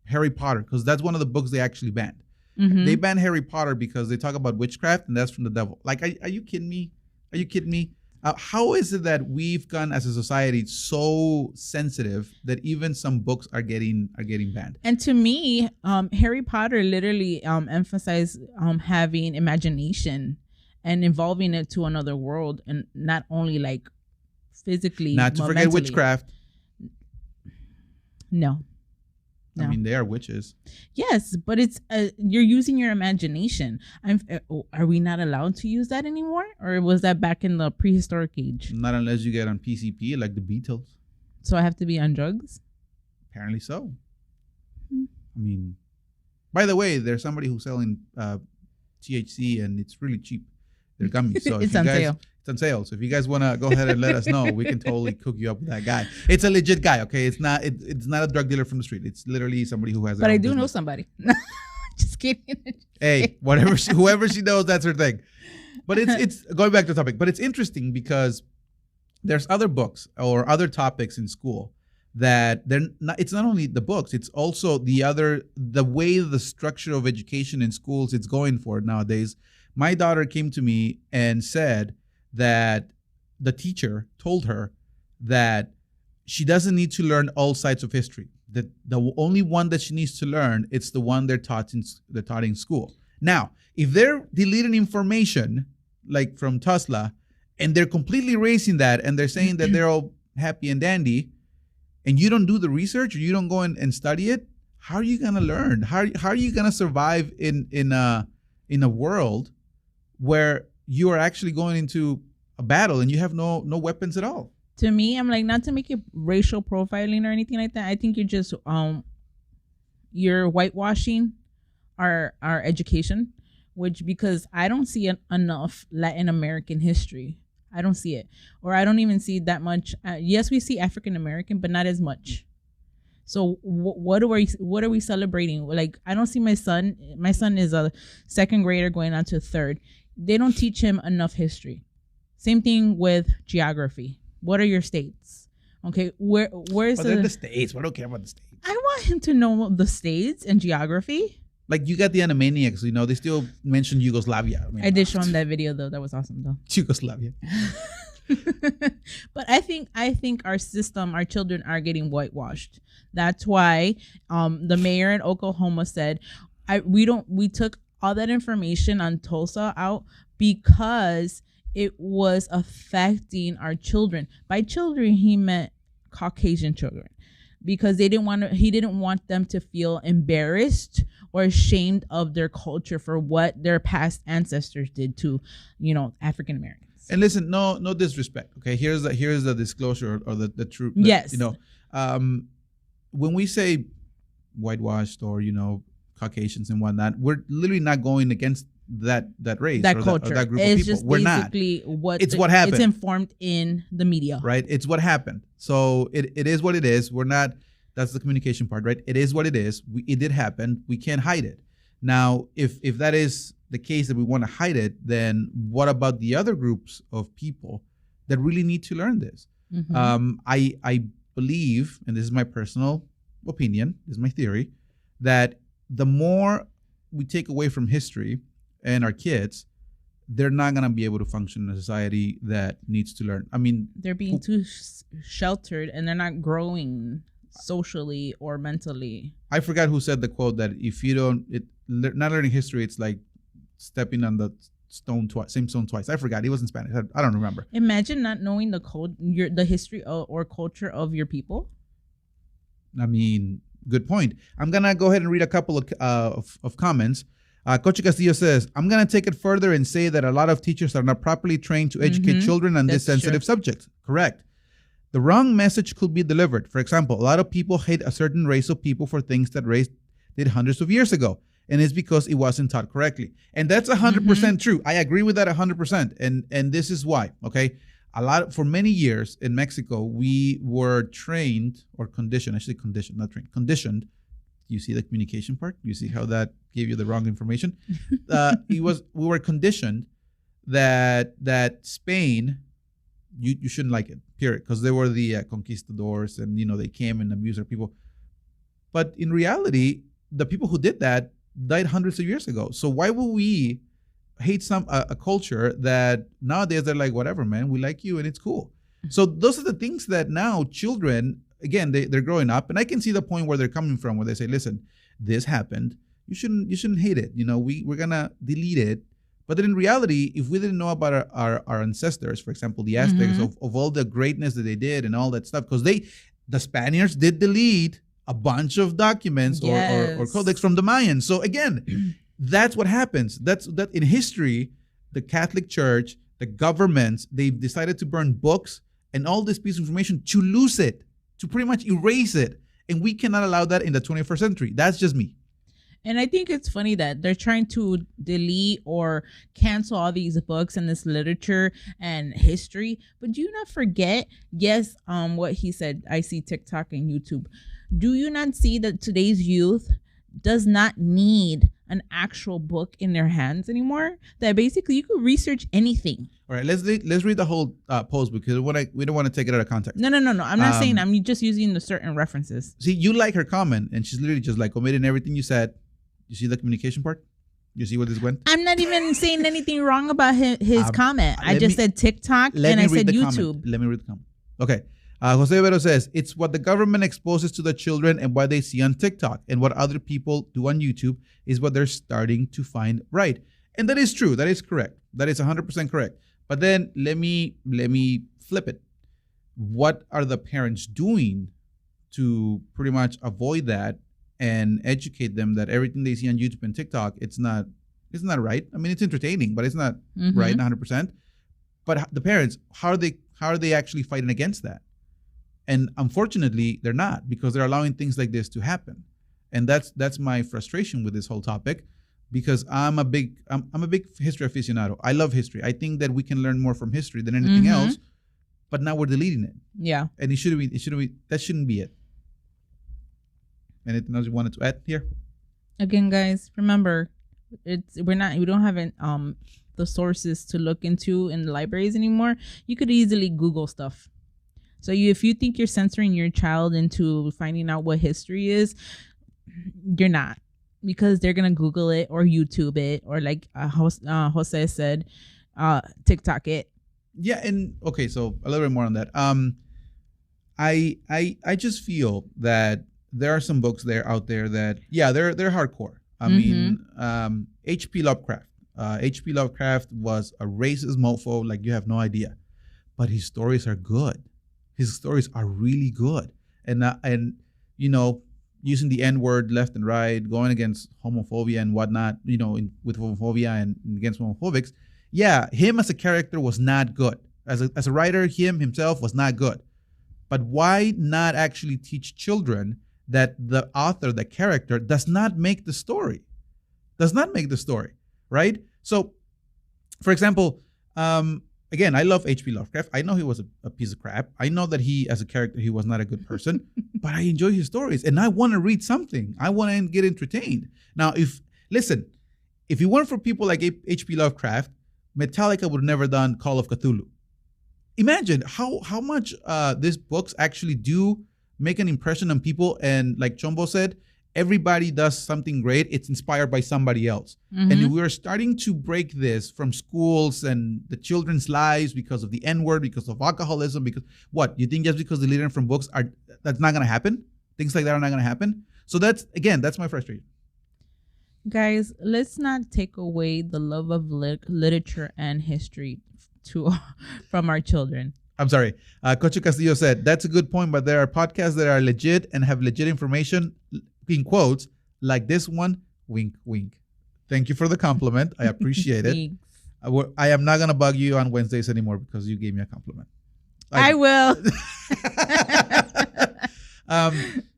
Harry Potter, because that's one of the books they actually banned. They banned Harry Potter because they talk about witchcraft, and that's from the devil. Like, are you kidding me? Are you kidding me? How is it that we've gone as a society so sensitive that even some books are getting banned? And to me, Harry Potter literally emphasized having imagination and involving it to another world, and not only like physically. Not to forget witchcraft. No. I mean, they are witches. Yes, but it's you're using your imagination. Are we not allowed to use that anymore, or was that back in the prehistoric age? Not unless you get on PCP like the Beatles. So I have to be on drugs? Apparently so. I mean, by the way, there's somebody who's selling THC, and it's really cheap. They're gummies. So it's on sale. It's on sale. So if you guys want to go ahead and let us know, we can totally cook you up with that guy. It's a legit guy, okay? It's not a drug dealer from the street. It's literally somebody who has. But I do know somebody. Just kidding. Hey, whoever she knows, that's her thing. But it's going back to the topic. But it's interesting because there's other books or other topics in school that they're not. It's not only the books. It's also the way the structure of education in schools it's going for nowadays. My daughter came to me and said that the teacher told her that she doesn't need to learn all sides of history. That the only one that she needs to learn, it's the one they're taught in school. Now, if they're deleting information like from Tesla, and they're completely erasing that, and they're saying that they're all happy and dandy, and you don't do the research, or you don't go and study it, how are you gonna learn? How are you gonna survive in a world where you are actually going into a battle and you have no weapons at all? To me, I'm like, not to make it racial profiling or anything like that. I think you're just you're whitewashing our education, because I don't see enough Latin American history. I don't see it, or I don't even see that much. Yes, we see African American, but not as much. So what are we celebrating? Like, I don't see my son. My son is a second grader going on to third. They don't teach him enough history. Same thing with geography. What are your states? Okay, where's the states? We don't care about the states. I want him to know the states and geography. Like, you got the Animaniacs, they still mention Yugoslavia. I did show him that video though. That was awesome though. Yugoslavia. But I think our children are getting whitewashed. That's why the mayor in Oklahoma said we took all that information on Tulsa out because it was affecting our children. By children, he meant Caucasian children, because he didn't want them to feel embarrassed or ashamed of their culture for what their past ancestors did to, African Americans. And listen, no disrespect. Okay, here's the disclosure or the truth. Yes. When we say whitewashed or Caucasians and whatnot, we're literally not going against that race, that or culture, that group it's of people. just We're basically not. It's what happened. It's informed in the media, right? It's what happened. So it is what it is. We're not. That's the communication part, right? It is what it is. It did happen. We can't hide it. Now, if that is the case that we want to hide it, then what about the other groups of people that really need to learn this? Mm-hmm. I believe, and this is my personal opinion, this is my theory, that the more we take away from history and our kids, they're not going to be able to function in a society that needs to learn. I mean, they're being too sheltered, and they're not growing socially or mentally. I forgot who said the quote that if you don't, not learning history, it's like stepping on the same stone twice. I forgot. It was in Spanish. I don't remember. Imagine not knowing the history or culture of your people. I mean, good point. I'm going to go ahead and read a couple of comments. Coach Castillo says, I'm going to take it further and say that a lot of teachers are not properly trained to educate children on this sensitive subject. Correct. The wrong message could be delivered. For example, a lot of people hate a certain race of people for things that race did hundreds of years ago. And it's because it wasn't taught correctly. And that's 100% true. I agree with that 100%. And this is why, okay? For many years in Mexico, we were trained or conditioned, actually conditioned, not trained, conditioned. You see the communication part? You see how that gave you the wrong information? We were conditioned that Spain, you shouldn't like it, period, because they were the conquistadors, and they came and abused our people. But in reality, the people who did that died hundreds of years ago. So why would we hate a culture that nowadays they're like, whatever, man, we like you and it's cool. So those are the things that now children, again, they're growing up, and I can see the point where they're coming from, where they say, listen, this happened, you shouldn't hate it, we're gonna delete it. But then in reality, if we didn't know about our ancestors, for example, the Aztecs, of all the greatness that they did and all that stuff, because the Spaniards did delete a bunch of documents or codex from the Mayans. So again, that's what happens. That in history, the Catholic Church, the governments, they've decided to burn books and all this piece of information to lose it, to pretty much erase it. And we cannot allow that in the 21st century. That's just me. And I think it's funny that they're trying to delete or cancel all these books and this literature and history. But do you not forget, what he said, I see TikTok and YouTube. Do you not see that today's youth does not need an actual book in their hands anymore? That basically you could research anything. All right, let's read the whole post, because we don't want to take it out of context. No. I'm not saying. I'm just using the certain references. See, you like her comment, and she's literally just like omitting everything you said. You see the communication part? You see where this went? I'm not even saying anything wrong about his comment. I just said TikTok and I said YouTube. Let me read the comment. Okay. Jose Vero says, it's what the government exposes to the children and what they see on TikTok, and what other people do on YouTube is what they're starting to find right. And that is true. That is correct. That is 100% correct. But then let me flip it. What are the parents doing to pretty much avoid that and educate them that everything they see on YouTube and TikTok, it's not right? I mean, it's entertaining, but it's not right 100%. But the parents, how are they actually fighting against that? And unfortunately, they're not, because they're allowing things like this to happen. And that's my frustration with this whole topic, because I'm a big history aficionado. I love history. I think that we can learn more from history than anything else. But now we're deleting it. Yeah. And that shouldn't be it. Anything else you wanted to add here? Again, guys, remember, we don't have the sources to look into in the libraries anymore. You could easily Google stuff. So if you think you're censoring your child into finding out what history is, you're not, because they're gonna Google it or YouTube it, or like Jose said, TikTok it. Yeah, and okay, so a little bit more on that. I just feel that there are some books out there that, yeah, they're hardcore. I mean, H.P. Lovecraft. H.P. Lovecraft was a racist mofo like you have no idea, but his stories are good. His stories are really good, and you know, using the N word left and right, going against homophobia and whatnot, you know, with homophobia and against homophobics. Yeah, him as a character was not good. As a writer, him himself was not good. But why not actually teach children that the author, the character, does not make the story? Does not make the story, right? So, for example, again, I love H.P. Lovecraft. I know he was a piece of crap. I know that he, as a character, he was not a good person, but I enjoy his stories and I want to read something. I want to get entertained. Now, if it weren't for people like H.P. Lovecraft, Metallica would have never done Call of Cthulhu. Imagine how much these books actually do make an impression on people. And like Chombo said, everybody does something great. It's inspired by somebody else. Mm-hmm. And we're starting to break this from schools and the children's lives because of the N-word, because of alcoholism, because what? You think just because they learn from books, that's not going to happen? Things like that are not going to happen? So that's my frustration. Guys, let's not take away the love of literature and history from our children. I'm sorry. Coach Castillo said, that's a good point, but there are podcasts that are legit and have legit information, in quotes, like this one, wink, wink. Thank you for the compliment. I appreciate it. I am not going to bug you on Wednesdays anymore because you gave me a compliment. I will.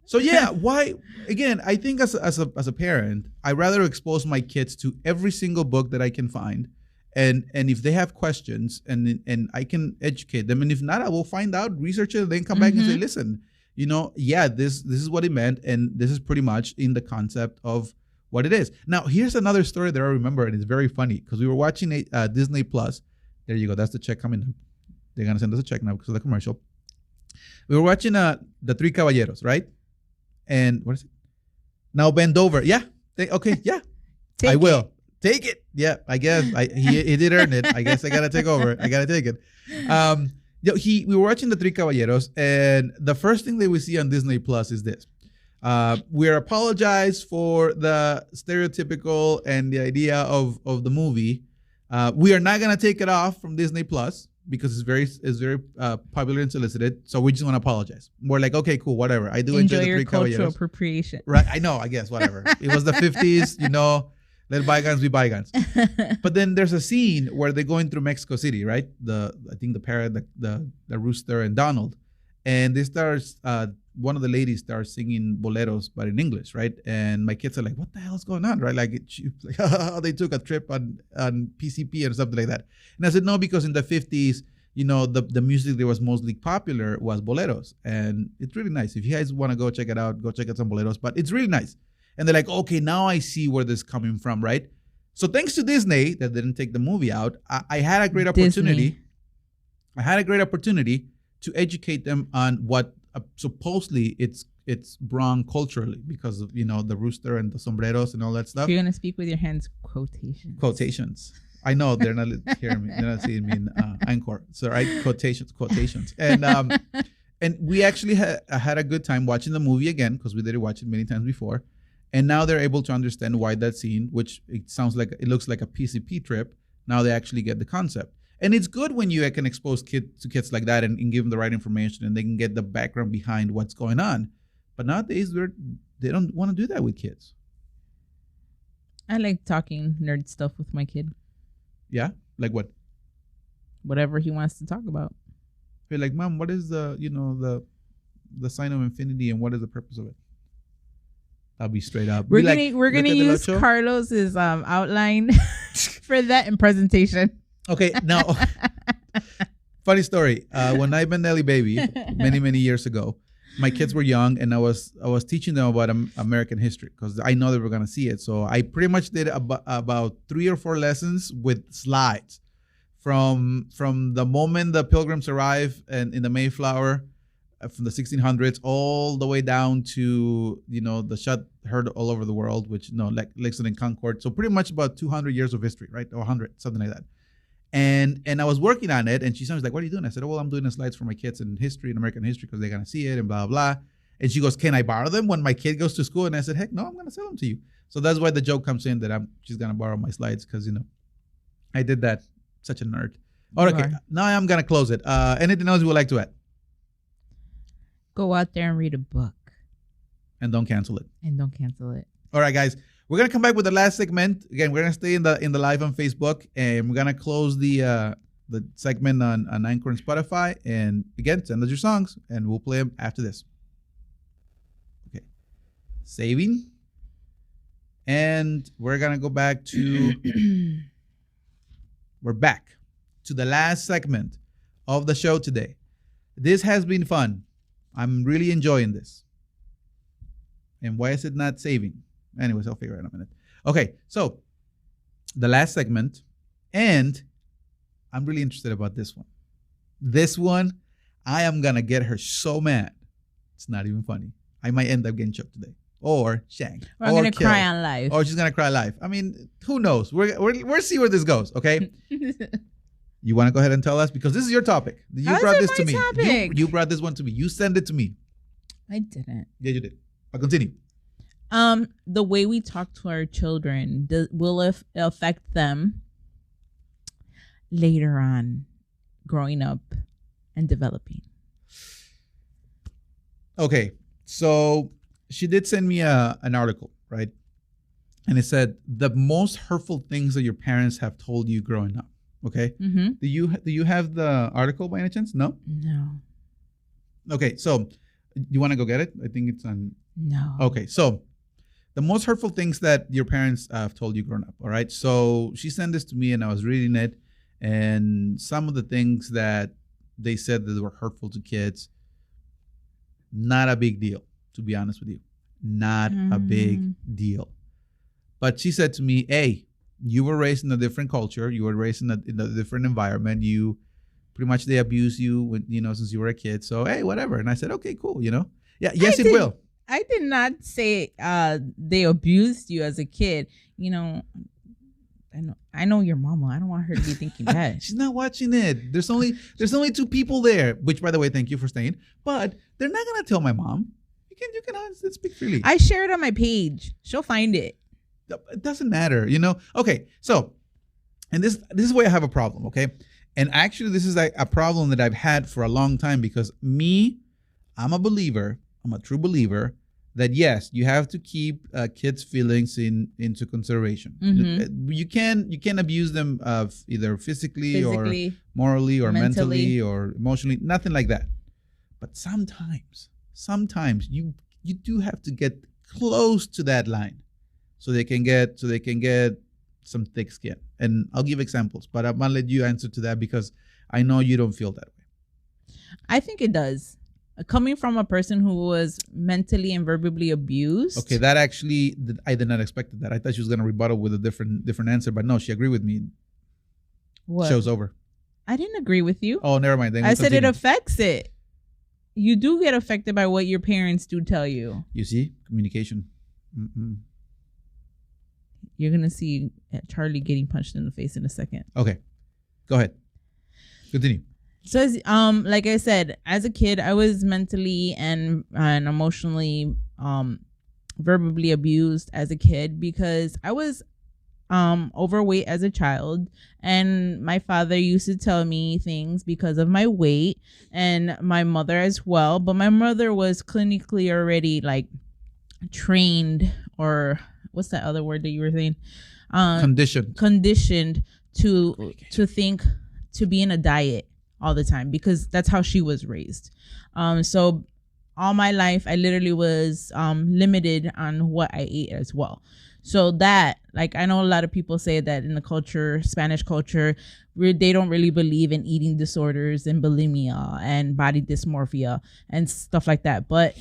So yeah, why? Again, I think as a parent, I rather expose my kids to every single book that I can find, and if they have questions, and I can educate them, and if not, I will find out, research it, and then come back and say, listen, you know, yeah, this is what it meant, and this is pretty much in the concept of what it is. Now, here's another story that I remember, and it's very funny because we were watching Disney Plus. There you go. That's the check coming in. They're gonna send us a check now because of the commercial. We were watching the Three Caballeros, right? And what is it? Now bend over. Yeah. Okay. Yeah. I will. Take it. Yeah. I guess he did earn it. I guess I gotta take over. I gotta take it. We were watching the Three Caballeros, and the first thing that we see on Disney Plus is this. We're apologize for the stereotypical and the idea of the movie. We are not gonna take it off from Disney Plus because it's very popular and solicited. So we just want to apologize. We're like, okay, cool, whatever. I do enjoy the Three Caballeros. Cultural appropriation. Right. I know, I guess, whatever. It was the 50s, you know, let bygones be bygones. But then there's a scene where they're going through Mexico City, right? I think the parrot, the rooster, and Donald. And they start, one of the ladies starts singing boleros, but in English, right? And my kids are like, what the hell is going on, right? Like, they took a trip on PCP or something like that. And I said, no, because in the 50s, you know, the music that was mostly popular was boleros. And it's really nice. If you guys want to go check it out, go check out some boleros. But it's really nice. And they're like, okay, now I see where this is coming from, right? So thanks to Disney that didn't take the movie out, I had a great opportunity. Disney. I had a great opportunity to educate them on what supposedly it's wrong culturally because of, you know, the rooster and the sombreros and all that stuff. You're gonna speak with your hands. Quotations. I know they're not hearing me. They're not seeing me in Anchor. So right, quotations. And we actually had a good time watching the movie again because we did watch it many times before. And now they're able to understand why that scene, which it looks like a PCP trip. Now they actually get the concept. And it's good when you can expose kids like that and give them the right information and they can get the background behind what's going on. But nowadays, they don't want to do that with kids. I like talking nerd stuff with my kid. Yeah? Like what? Whatever he wants to talk about. You're like, Mom, what is the sign of infinity and what is the purpose of it? I'll be straight up. We're gonna use Carlos's outline for that in presentation. Okay, now, funny story. When I met Nelly baby many years ago, my kids were young, and I was teaching them about American history because I know they were gonna see it. So I pretty much did about 3 or 4 lessons with slides from the moment the Pilgrims arrived and in the Mayflower, from the 1600s all the way down to, you know, the shot heard all over the world, which like Lexington and Concord. So pretty much about 200 years of history, right, or 100, something like that. And I was working on it, and she was like, what are you doing? I said, oh, well, I'm doing the slides for my kids in history and American history because they're going to see it and blah, blah, blah. And she goes, can I borrow them when my kid goes to school? And I said, heck no, I'm going to sell them to you. So that's why the joke comes in that she's going to borrow my slides because, you know, I did that. Such a nerd. All You right, okay. are. Now I'm gonna close it. Anything else you would like to add? Go out there and read a book And don't cancel it. and don't cancel it. All right, guys. We're gonna come back with the last segment. Again, we're gonna stay in the live on Facebook, and we're gonna close the segment on Anchor and Spotify. And again, send us your songs, and we'll play them after this. Okay. Saving. And we're gonna go back to we're back to the last segment of the show today. This has been fun. I'm really enjoying this. And why is it not saving? Anyways, I'll figure it out in a minute. Okay, so the last segment, and I'm really interested about this one. This one, I am gonna get her so mad. It's not even funny. I might end up getting choked today, or shanked, Or I'm or gonna killed, cry on live. or she's gonna cry live. I mean, who knows? We'll see where this goes. Okay. You want to go ahead and tell us, because this is your topic. You How is brought it this my to me. topic? You brought this one to me. You send it to me. I didn't. Yeah, you did. But continue. The way we talk to our children will affect them later on, growing up and developing. Okay, so she did send me an article, right? And it said the most hurtful things that your parents have told you growing up. Okay, Mm-hmm. do you have the article by any chance? No. No. Okay, so you want to go get it? I think it's on. No. Okay, so the most hurtful things that your parents have told you growing up. All right, so she sent this to me, and I was reading it, and some of the things that they said that were hurtful to kids. Not a big deal, to be honest with you. Not a big deal. But she said to me, hey, you were raised in a different culture. You were raised in a different environment. You pretty much, they abuse you when, since you were a kid. So, hey, whatever. And I said, okay, cool, Yeah, yes, it will. I did not say they abused you as a kid. I know your mama. I don't want her to be thinking that. She's not watching it. There's only 2 people there, which, by the way, thank you for staying. But they're not gonna tell my mom. You can honestly speak freely. I share it on my page. She'll find it. It doesn't matter, Okay, so, and this is where I have a problem. Okay, and actually, this is a problem that I've had for a long time, because I'm a believer. I'm a true believer that yes, you have to keep kids' feelings into consideration. Mm-hmm. You can abuse them either physically or morally or mentally or emotionally, nothing like that. But sometimes you do have to get close to that line so they can get some thick skin. And I'll give examples, but I'm gonna let you answer to that, because I know you don't feel that way. I think it does. Coming from a person who was mentally and verbally abused. Okay, that actually, I did not expect that. I thought she was going to rebuttal with a different answer, but no, she agreed with me. What? Show's over. I didn't agree with you. Oh, never mind. Then I said continue. it affects it. You do get affected by what your parents do tell you. You see? Communication. Mm-mm. You're going to see Charley getting punched in the face in a second. Okay, go ahead. Continue. So, like I said, as a kid, I was mentally and emotionally, verbally abused as a kid, because I was overweight as a child, and my father used to tell me things because of my weight, and my mother as well. But my mother was clinically already trained, or what's that other word that you were saying? Conditioned to think, to be in a diet all the time, because that's how she was raised. So all my life, I literally was limited on what I ate as well. So that, I know a lot of people say that in the culture, Spanish culture, they don't really believe in eating disorders and bulimia and body dysmorphia and stuff like that. But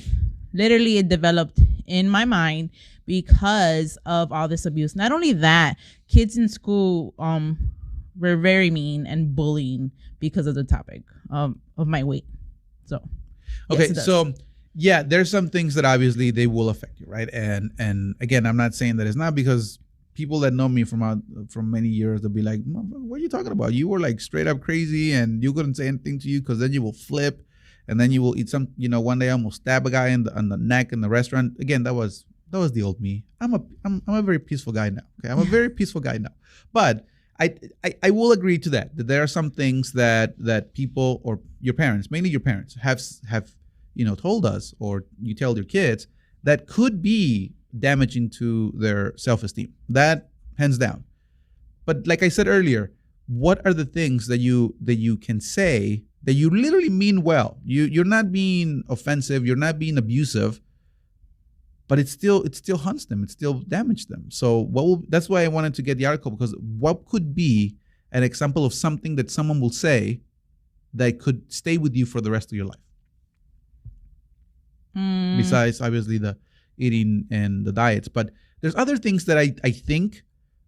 literally it developed in my mind because of all this abuse. Not only that, kids in school were very mean and bullying because of the topic of my weight. So, okay, yes, so yeah, there's some things that obviously they will affect you, right? And again, I'm not saying that it's not, because people that know me from many years, they'll be like, what are you talking about? You were straight up crazy, and you couldn't say anything to you, because then you will flip, and then you will eat some. One day I almost stab a guy on the neck in the restaurant. Again, that was the old me. I'm a very peaceful guy now. Okay, I'm a very peaceful guy now, but I will agree to that there are some things that people or your parents, mainly your parents, have told us, or you tell your kids, that could be damaging to their self-esteem. That hands down. But like I said earlier, what are the things that you can say that you literally mean well? You're not being offensive, you're not being abusive, but it still haunts them, it still damages them. So that's why I wanted to get the article, because what could be an example of something that someone will say that could stay with you for the rest of your life? Besides, obviously, the eating and the diets. But there's other things that I think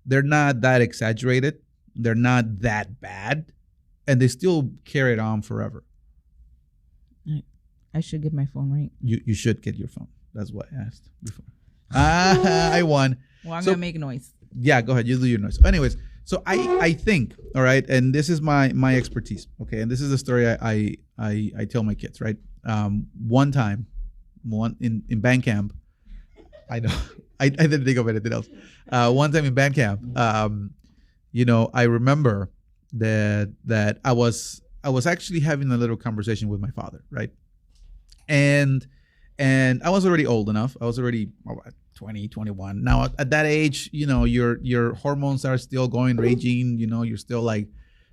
they're not that exaggerated. They're not that bad. And they still carry it on forever. I should get my phone right. You should get your phone. That's what I asked before. I won. Well, I'm going to make a noise. Yeah, go ahead. You do your noise. Anyways, so I think, all right, and this is my expertise, okay? And this is the story I tell my kids, right? One time, in band camp, I know, I didn't think of anything else. One time in band camp, I remember that I was actually having a little conversation with my father, right? And I was already old enough. I was already 20, 21. Now at that age, your hormones are still going raging. You're still like,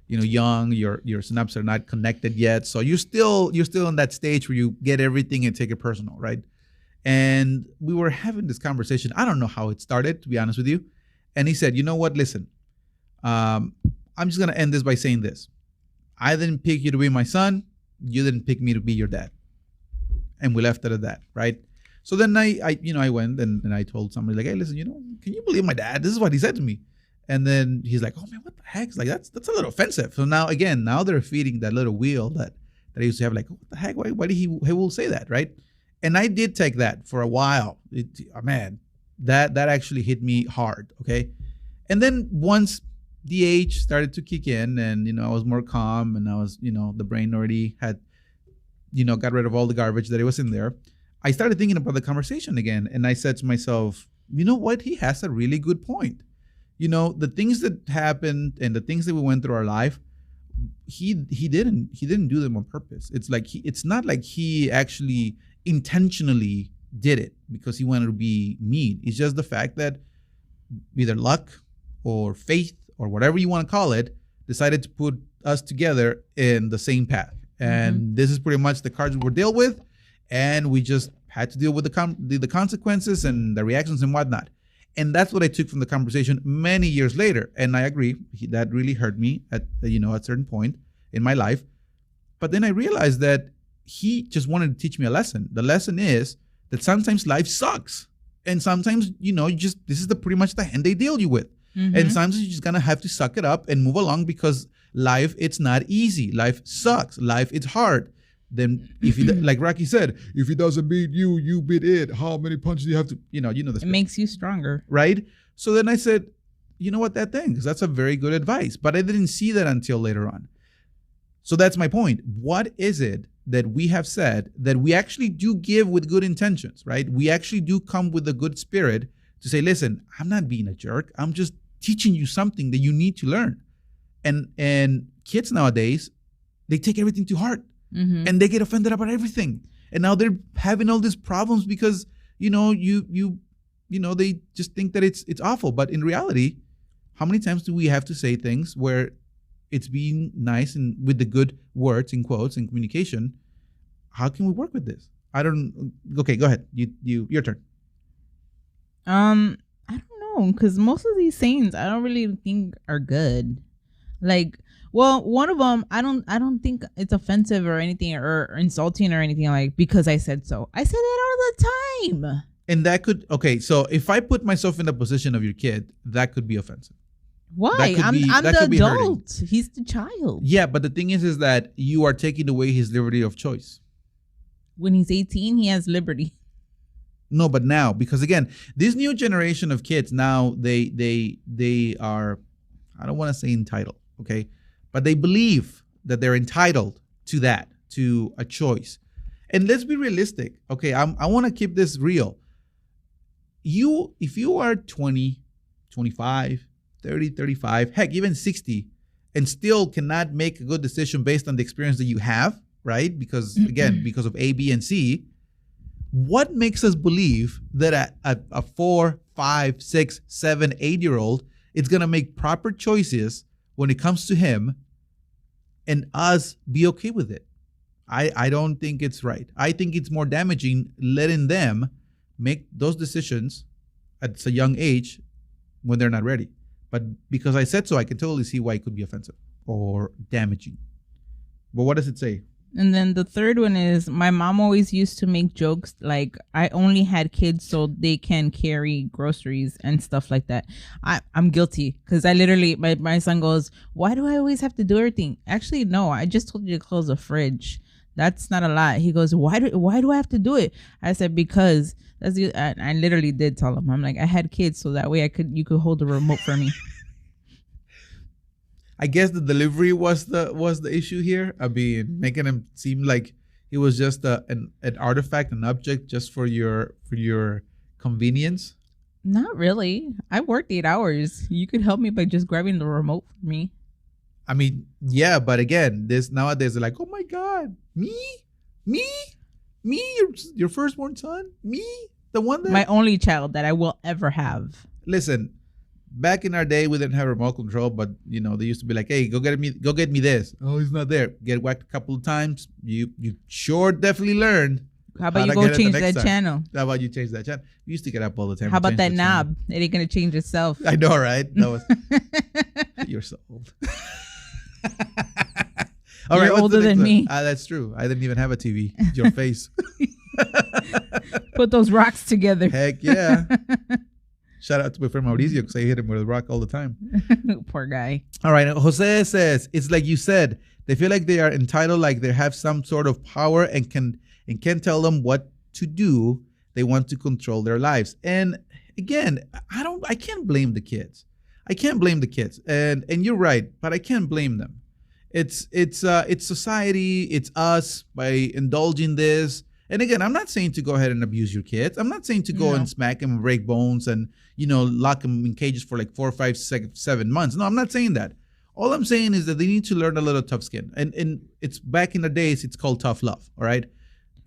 young. Your synapses are not connected yet. So you're still in that stage where you get everything and take it personal, right? And we were having this conversation. I don't know how it started, to be honest with you. And he said, "You know what? Listen, I'm just gonna end this by saying this. I didn't pick you to be my son. You didn't pick me to be your dad." And we left it at that, right? So then I went and I told somebody, like, "Hey, listen, can you believe my dad? This is what he said to me." And then he's like, "Oh man, what the heck? Like that's a little offensive." So now they're feeding that little wheel that I used to have, like, what the heck? Why did he will say that, right? And I did take that for a while. Man, that actually hit me hard, okay? And then once the age started to kick in, and I was more calm, and I was, the brain already had, got rid of all the garbage that it was in there, I started thinking about the conversation again. And I said to myself, you know what? He has a really good point. The things that happened and the things that we went through our life, he didn't do them on purpose. It's like it's not like he actually intentionally did it because he wanted to be mean. It's just the fact that either luck or faith or whatever you want to call it decided to put us together in the same path. And this is pretty much the cards we were dealt with, and we just had to deal with the consequences and the reactions and whatnot. And that's what I took from the conversation many years later. And I agree, that really hurt me at a certain point in my life. But then I realized that he just wanted to teach me a lesson. The lesson is that sometimes life sucks, and sometimes this is pretty much the hand they deal you with. And sometimes you're just gonna have to suck it up and move along, because life, it's not easy. Life sucks. Life, it's hard. Then if like Rocky said, if he doesn't beat you, you beat it. How many punches do you have to, this. It makes you stronger. Right? So then I said, you know what, because that's a very good advice. But I didn't see that until later on. So that's my point. What is it that we have said that we actually do give with good intentions, right? We actually do come with a good spirit to say, listen, I'm not being a jerk. I'm just teaching you something that you need to learn. And kids nowadays, they take everything to heart, and they get offended about everything. And now they're having all these problems because, they just think that it's awful. But in reality, how many times do we have to say things where it's being nice and with the good words in quotes and communication? How can we work with this? Okay, go ahead. Your turn. I don't know, because most of these sayings I don't really think are good. Like, well, one of them, I don't think it's offensive or anything or insulting or anything, like, because I said so. I say that all the time. And that could, okay, so if I put myself in the position of your kid, that could be offensive. Why? I'm the adult. He's the child. Yeah, but the thing is that you are taking away his liberty of choice. When he's 18, he has liberty. No, but now, because again, this new generation of kids now, they are, I don't want to say entitled, okay? But they believe that they're entitled to that, to a choice. And let's be realistic, okay? I want to keep this real. If you are 20, 25, 30, 35, heck, even 60, and still cannot make a good decision based on the experience that you have, right? Because, again, because of A, B, and C, what makes us believe that a 4, 5, 6, 7, 8-year-old is going to make proper choices when it comes to him and us be okay with it? I don't think it's right. I think it's more damaging letting them make those decisions at a young age when they're not ready. But because I said so, I can totally see why it could be offensive or damaging. But what does it say? And then the third one is, my mom always used to make jokes like I only had kids so they can carry groceries and stuff like that. I'm guilty because I literally, my son goes, why do I always have to do everything? Actually, no, I just told you to close the fridge. That's not a lot. He goes, why do I have to do it? I said, because that's the, I literally did tell him. I'm like, I had kids so that way you could hold the remote for me. I guess the delivery was the issue here. I mean, making him seem like it was just an artifact, an object just for your convenience. Not really. I worked 8 hours. You could help me by just grabbing the remote for me. I mean, yeah, but again, nowadays they're like, oh my God, me, your firstborn son, me, the one that my only child that I will ever have. Listen. Back in our day, we didn't have remote control, but they used to be like, "Hey, go get me this." Oh, he's not there. Get whacked a couple of times. You sure definitely learned. How about you go change that channel? How about you change that channel? We used to get up all the time. How about that knob? It ain't gonna change itself. I know, right? That was. You're so old. All right, you're older than me. That's true. I didn't even have a TV. Your face. Put those rocks together. Heck yeah. Shout out to my friend Mauricio because I hit him with a rock all the time. Poor guy. All right. Jose says, it's like you said, they feel like they are entitled, like they have some sort of power and can tell them what to do. They want to control their lives. And again, I can't blame the kids. And you're right, but I can't blame them. It's society, it's us by indulging this. And again, I'm not saying to go ahead and abuse your kids. I'm not saying to go and smack them and break bones and, lock them in cages for like 4, 5, 6, 7 months. No, I'm not saying that. All I'm saying is that they need to learn a little tough skin. And it's back in the days, it's called tough love. All right.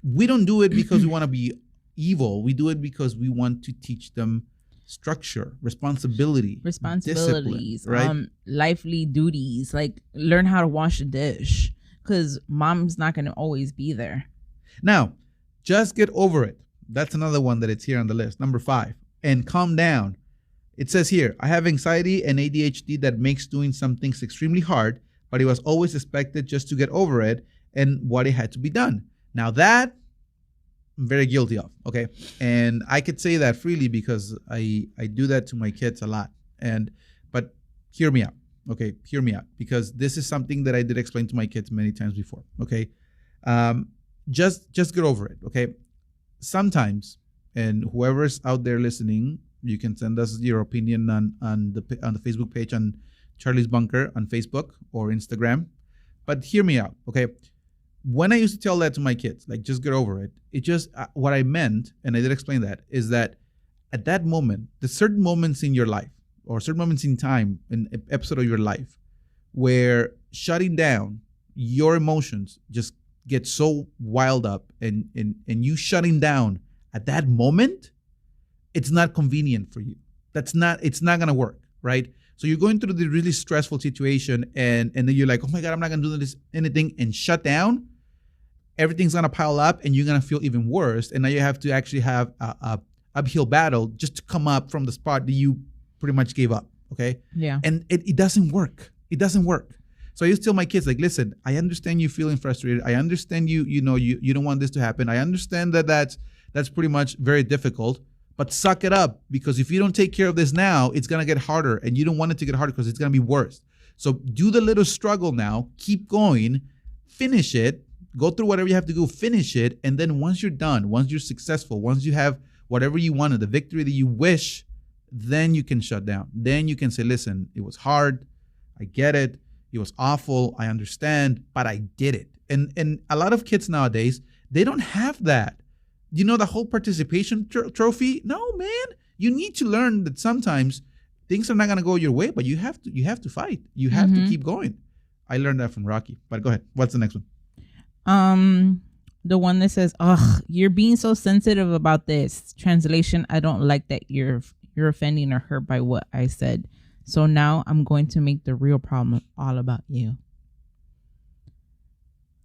We don't do it because we want to be evil. We do it because we want to teach them structure, responsibilities, right? Lively duties, like learn how to wash a dish because mom's not going to always be there. Now, just get over it. That's another one that it's here on the list. Number 5, and calm down. It says here, I have anxiety and ADHD that makes doing some things extremely hard, but it was always expected just to get over it and what it had to be done. Now that I'm very guilty of, okay? And I could say that freely because I do that to my kids a lot. But hear me out, okay? Hear me out because this is something that I did explain to my kids many times before, okay? Just get over it, okay? Sometimes, and whoever's out there listening, you can send us your opinion on the Facebook page on Charley's Bunker on Facebook or Instagram. But hear me out, okay? When I used to tell that to my kids, like just get over it, it just what I meant, and I did explain that, is that at that moment, the certain moments in your life or certain moments in time, in an episode of your life, where shutting down your emotions just get so wild up and you shutting down at that moment, it's not convenient for you. It's not gonna work, right? So you're going through the really stressful situation and then you're like, oh my God, I'm not gonna do anything and shut down. Everything's gonna pile up and you're gonna feel even worse. And now you have to actually have a uphill battle just to come up from the spot that you pretty much gave up. Okay. Yeah. And it doesn't work. It doesn't work. So I used to tell my kids, like, listen, I understand you feeling frustrated. I understand you don't want this to happen. I understand that's pretty much very difficult, but suck it up because if you don't take care of this now, it's going to get harder and you don't want it to get harder because it's going to be worse. So do the little struggle now, keep going, finish it, go through whatever you have to go, finish it. And then once you're done, once you're successful, once you have whatever you wanted, the victory that you wish, then you can shut down. Then you can say, listen, it was hard. I get it. It was awful. I understand, but I did it. And a lot of kids nowadays, they don't have that. The whole participation trophy? No, man. You need to learn that sometimes things are not gonna go your way, but you have to fight. You have to keep going. I learned that from Rocky. But go ahead. What's the next one? The one that says, "Ugh, you're being so sensitive about this." Translation: I don't like that you're offending or hurt by what I said. So now I'm going to make the real problem all about you.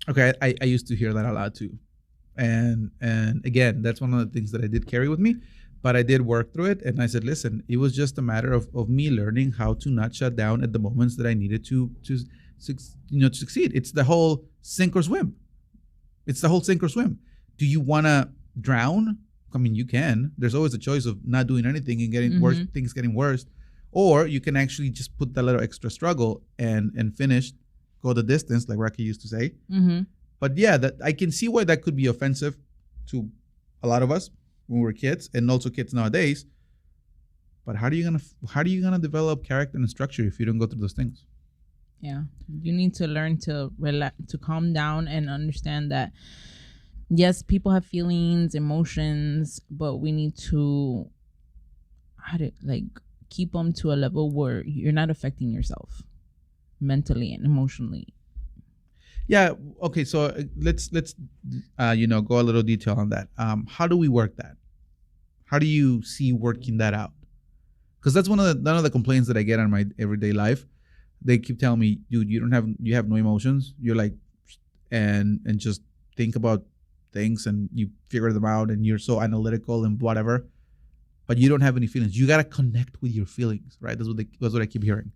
Okay, I used to hear that a lot too. And again, that's one of the things that I did carry with me, but I did work through it. And I said, listen, it was just a matter of me learning how to not shut down at the moments that I needed to succeed. It's the whole sink or swim. Do you want to drown? I mean, you can. There's always a choice of not doing anything and getting worse, things getting worse. Or you can actually just put that little extra struggle and finish, go the distance, like Rocky used to say. But yeah, that I can see why that could be offensive to a lot of us when we were kids, and also kids nowadays. But how are you gonna develop character and structure if you don't go through those things? Yeah, you need to learn to relax, to calm down, and understand that yes, people have feelings, emotions, but we need to keep them to a level where you're not affecting yourself mentally and emotionally. Yeah. Okay. So let's go a little detail on that. How do we work that? How do you see working that out? Because that's one of the complaints that I get on my everyday life. They keep telling me, dude, you have no emotions. You're like, and just think about things and you figure them out and you're so analytical and whatever, but you don't have any feelings. You gotta connect with your feelings, right? That's what I keep hearing.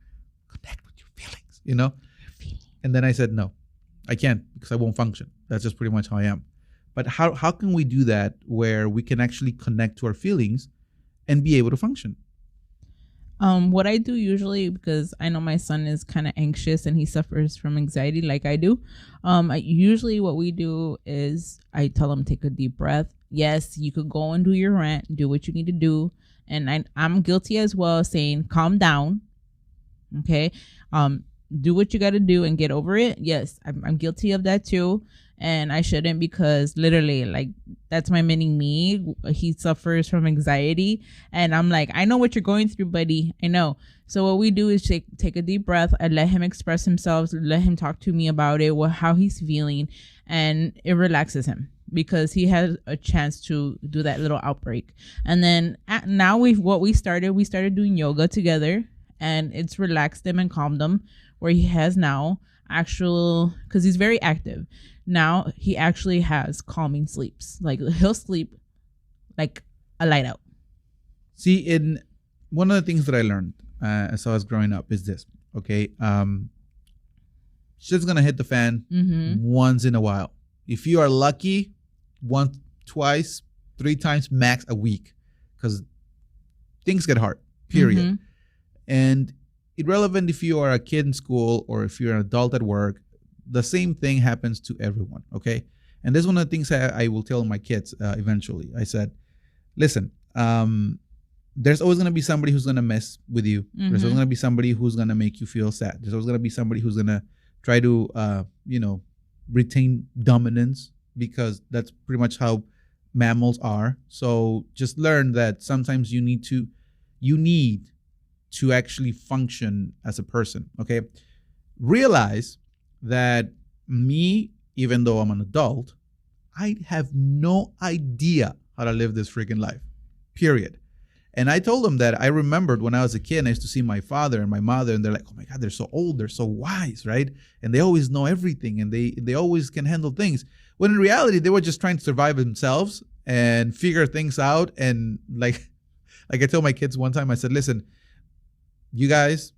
Connect with your feelings, And then I said, no, I can't, because I won't function. That's just pretty much how I am. But how can we do that where we can actually connect to our feelings and be able to function? What I do usually, because I know my son is kind of anxious and he suffers from anxiety like I do. Usually what we do is I tell him, take a deep breath. Yes, you could go and do your rant, do what you need to do. And I'm guilty as well, saying, calm down. Okay. Do what you got to do and get over it. Yes, I'm guilty of that too. And I shouldn't, because literally, like, that's my mini me. He suffers from anxiety. And I'm like, I know what you're going through, buddy. I know. So what we do is take a deep breath and let him express himself. Let him talk to me about it, how he's feeling. And it relaxes him, because he has a chance to do that little outbreak. And then now we started doing yoga together, and it's relaxed him and calmed him, where he has now because he's very active. Now he actually has calming sleeps. Like, he'll sleep like a light out. See, in one of the things that I learned as I was growing up is this, okay? Shit's gonna hit the fan once in a while. If you are lucky, once, twice, 3 times max a week, because things get hard, period. And irrelevant if you are a kid in school or if you're an adult at work, the same thing happens to everyone, okay? And this is one of the things I will tell my kids eventually. I said, listen, there's always going to be somebody who's going to mess with you. There's always going to be somebody who's going to make you feel sad. There's always going to be somebody who's going to try to, retain dominance, because that's pretty much how mammals are. So just learn that sometimes you need to actually function as a person, okay? Realize that me, even though I'm an adult, I have no idea how to live this freaking life, period. And I told them that I remembered when I was a kid, and I used to see my father and my mother, and they're like, oh my God, they're so old, they're so wise, right? And they always know everything, and they always can handle things. When in reality, they were just trying to survive themselves and figure things out. And like I told my kids one time, I said, listen, you guys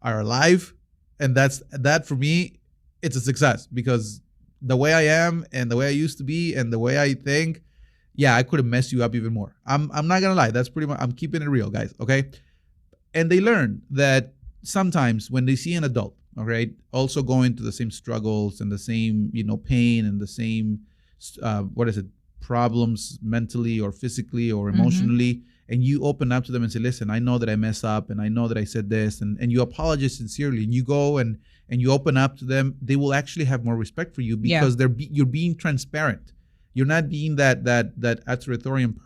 are alive, and that for me, it's a success, because the way I am and the way I used to be and the way I think, yeah, I could have messed you up even more. I'm not gonna lie. That's pretty much, I'm keeping it real, guys. Okay. And they learn that sometimes when they see an adult, all right, also going through the same struggles and the same, pain and the same, problems mentally or physically or emotionally, and you open up to them and say, listen, I know that I mess up, and I know that I said this, and you apologize sincerely, and you go and you open up to them, they will actually have more respect for you, because you're being transparent. You're not being that authoritarian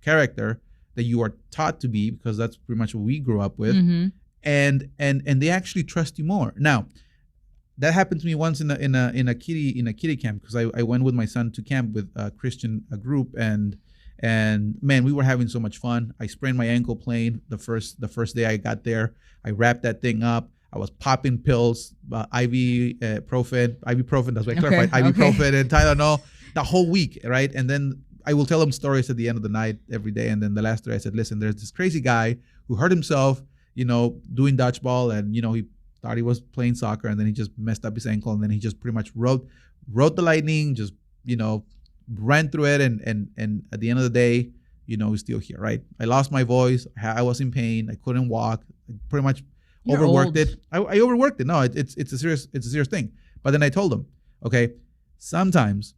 character that you are taught to be, because that's pretty much what we grew up with. Mm-hmm. And they actually trust you more. Now, that happened to me once in a kiddie camp, because I went with my son to camp with a Christian group, and man, we were having so much fun. I sprained my ankle playing the first day I got there. I wrapped that thing up. I was popping pills, ibuprofen. That's what I clarified. Ibuprofen and Tylenol the whole week, right? And then I will tell them stories at the end of the night every day. And then the last day I said, listen, there's this crazy guy who hurt himself, doing dodgeball, and he thought he was playing soccer, and then he just messed up his ankle, and then he just pretty much rode the lightning, just ran through it, and at the end of the day, he's still here, right? I lost my voice. I was in pain. I couldn't walk. I pretty much overworked it. I overworked it. No, it's a serious thing. But then I told him, okay, sometimes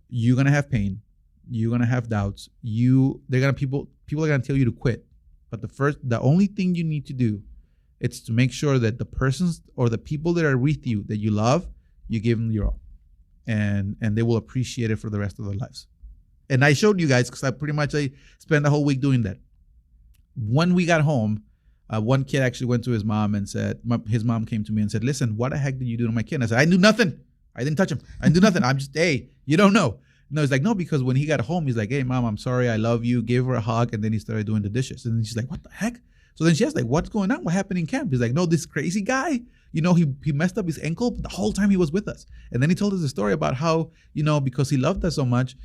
you're gonna have pain, you're gonna have doubts. People are gonna tell you to quit. But the only thing you need to do, it's to make sure that the persons or the people that are with you that you love, you give them your all, and they will appreciate it for the rest of their lives. And I showed you guys, because I spent the whole week doing that. When we got home, one kid actually went to his mom and said, his mom came to me and said, listen, what the heck did you do to my kid? And I said, I knew nothing. I didn't touch him. I didn't do nothing. I'm just, hey, you don't know. No, he's like, no, because when he got home, he's like, hey, mom, I'm sorry. I love you. Gave her a hug. And then he started doing the dishes. And then she's like, what the heck? So then she asked, like, what's going on? What happened in camp? He's like, no, this crazy guy, he messed up his ankle, but the whole time he was with us. And then he told us a story about how, because he loved us so much,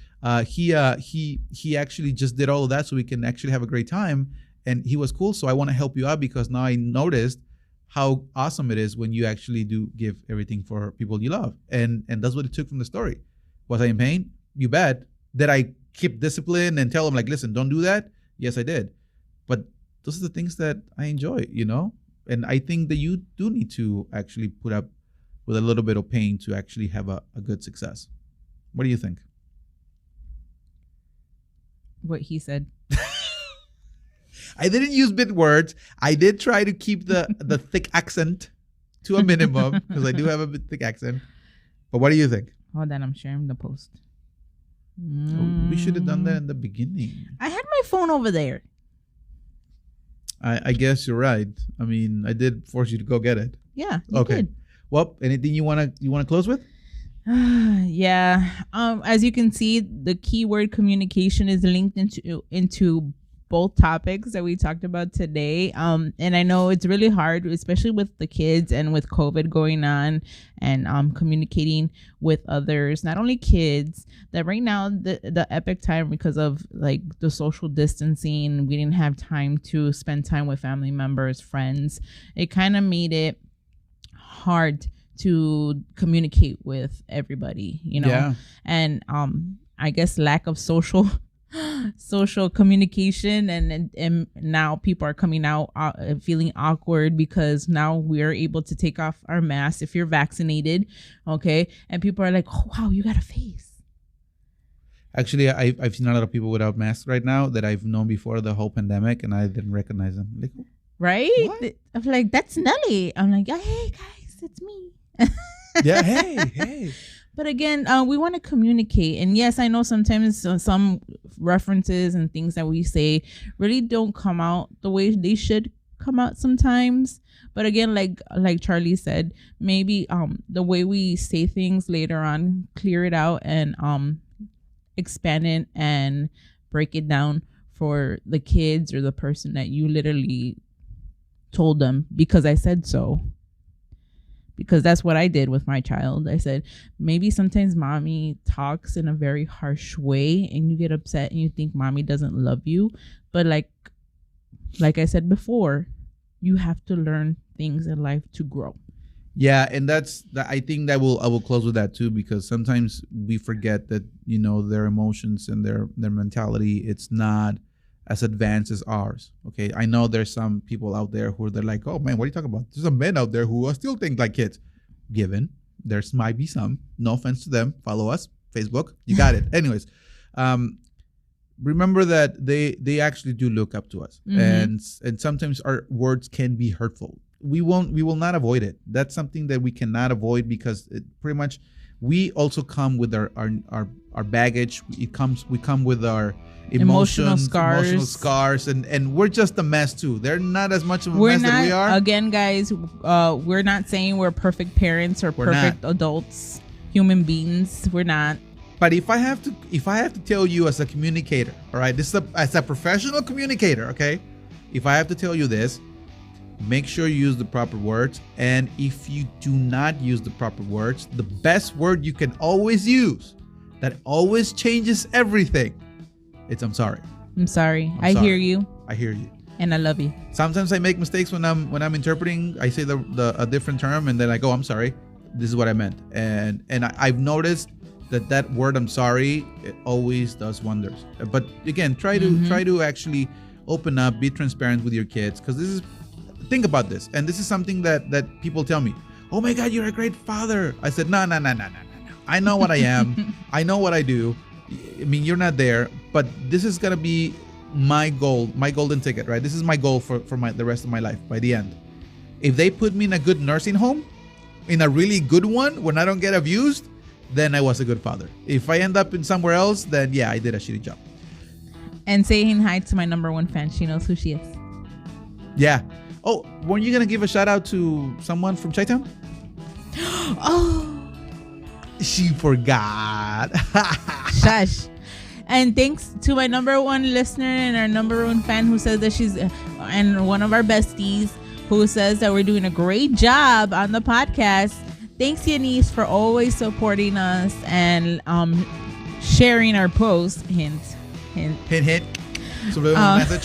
he actually just did all of that so we can actually have a great time. And he was cool. So I want to help you out, because now I noticed how awesome it is when you actually do give everything for people you love. And that's what it took from the story. Was I in pain? You bet. Did I keep discipline and tell him, like, listen, don't do that? Yes, I did. But those are the things that I enjoy, And I think that you do need to actually put up with a little bit of pain to actually have a good success. What do you think? What he said. I didn't use big words. I did try to keep the thick accent to a minimum, because I do have a bit thick accent. But what do you think? Hold on, I'm sharing the post. We should have done that in the beginning. I had my phone over there. I guess you're right. I mean, I did force you to go get it. Yeah. You did. Well, anything you wanna close with? Yeah. As you can see, the keyword communication is linked into both topics that we talked about today. And I know it's really hard, especially with the kids and with COVID going on, and communicating with others, not only kids, that right now the epic time, because of like the social distancing, we didn't have time to spend time with family members, friends. It kind of made it hard to communicate with everybody, Yeah. And I guess lack of social communication, and now people are coming out feeling awkward, because now we're able to take off our masks if you're vaccinated, okay, and people are like, oh wow, you got a face. Actually, I've seen a lot of people without masks right now that I've known before the whole pandemic, and I didn't recognize them. Like, right? What? I'm like, that's Nelly. I'm like, hey guys, it's me. Yeah, hey. But again, we want to communicate. And yes, I know sometimes some references and things that we say really don't come out the way they should come out sometimes. But again, like Charley said, maybe the way we say things later on, clear it out and expand it and break it down for the kids or the person that you literally told them because I said so. Because that's what I did with my child. I said, maybe sometimes mommy talks in a very harsh way and you get upset and you think mommy doesn't love you. But like I said before, you have to learn things in life to grow. Yeah, and I think I will close with that too, because sometimes we forget that, their emotions and their mentality, it's not as advanced as ours. Okay, I know there's some people out there who they're like, oh man, what are you talking about? There's some men out there who still think like kids. Given there's might be some, no offense to them. Follow us, Facebook. You got it. Anyways, remember that they actually do look up to us, and sometimes our words can be hurtful. We will not avoid it. That's something that we cannot avoid, because pretty much we also come with our baggage. We come with our emotions, emotional scars, and we're just a mess too. They're not as much of a mess as we are. Again, guys, we're not saying we're perfect parents or perfect adults, human beings. We're not. But if I have to tell you as a communicator, all right, as a professional communicator, okay, if I have to tell you this, make sure you use the proper words. And if you do not use the proper words, the best word you can always use that always changes everything, it's I'm sorry. I'm sorry. I hear you. I hear you. And I love you. Sometimes I make mistakes when I'm interpreting. I say a different term and then I go, I'm sorry. This is what I meant. And I've noticed that word I'm sorry, it always does wonders. But again, try to actually open up, be transparent with your kids, because think about this, and this is something that people tell me, oh my God, you're a great father. I said, no. I know what I am. I know what I do. I mean, you're not there, but this is gonna be my goal, my golden ticket, right? This is my goal for the rest of my life by the end. If they put me in a good nursing home, in a really good one, when I don't get abused, then I was a good father. If I end up in somewhere else, then yeah, I did a shitty job. And saying hi to my number one fan. She knows who she is. Yeah. Oh, weren't you gonna give a shout out to someone from Chi-Town? Oh, she forgot. Shush. And thanks to my number one listener and our number one fan who says that she's, and one of our besties who says that we're doing a great job on the podcast. Thanks, Yanis, for always supporting us and sharing our posts. Hint. Subliminal message.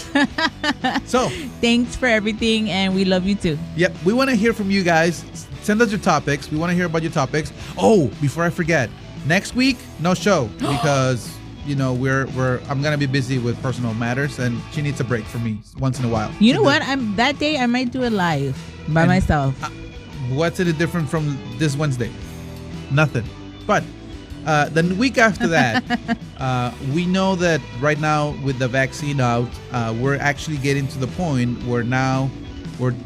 So thanks for everything, and we love you too. Yep, we want to hear from you guys. Send us your topics. We want to hear about your topics. Oh, before I forget, next week no show because I'm gonna be busy with personal matters, and she needs a break from me once in a while. You know what? That day I might do it live by myself. What's it different from this Wednesday? Nothing. But the week after that, we know that right now with the vaccine out, we're actually getting to the point where now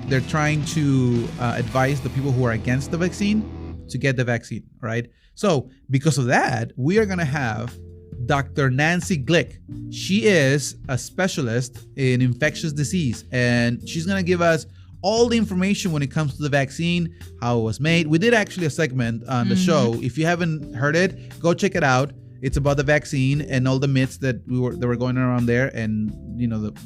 they're trying to advise the people who are against the vaccine to get the vaccine, right? So because of that, we are going to have Dr. Nancy Glick. She is a specialist in infectious disease, and she's going to give us all the information when it comes to the vaccine, how it was made. We did actually a segment on the show. If you haven't heard it, go check it out. It's about the vaccine and all the myths that were going around there, and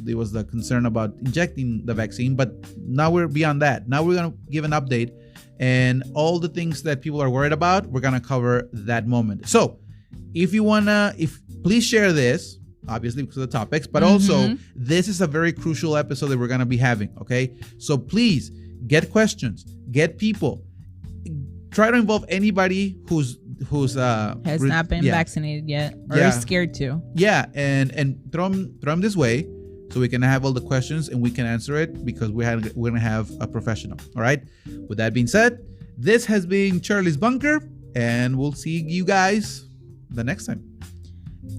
there was the concern about injecting the vaccine. But now we're beyond that. Now we're gonna give an update, and all the things that people are worried about, we're gonna cover that moment. So, please share this. Obviously because of the topics, but also this is a very crucial episode that we're going to be having. Okay, so please get questions, get people, try to involve anybody who's has not been vaccinated yet or is scared to. Yeah, and throw them this way so we can have all the questions and we can answer it, because we're going to have a professional. All right, with that being said, this has been Charley's Bunker, and we'll see you guys the next time.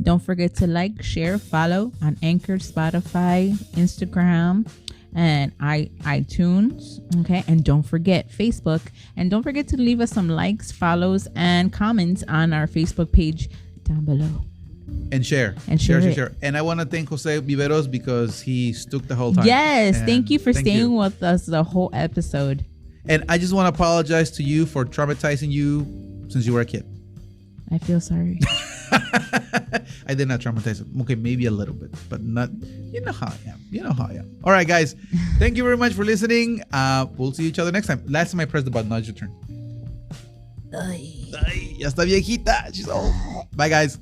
Don't forget to like, share, follow on Anchor, Spotify, Instagram, and iTunes. Okay, and don't forget Facebook, and don't forget to leave us some likes, follows, and comments on our Facebook page down below. And share. And I want to thank Jose Viveros because he stuck the whole time. Yes, thank you for staying with us the whole episode. And I just want to apologize to you for traumatizing you since you were a kid. I feel sorry. I did not traumatize him. Okay, maybe a little bit, but not. You know how I am. All right, guys. Thank you very much for listening. We'll see each other next time. Last time I pressed the button, now it's your turn. Ay, ya está viejita. She's old. Bye, guys.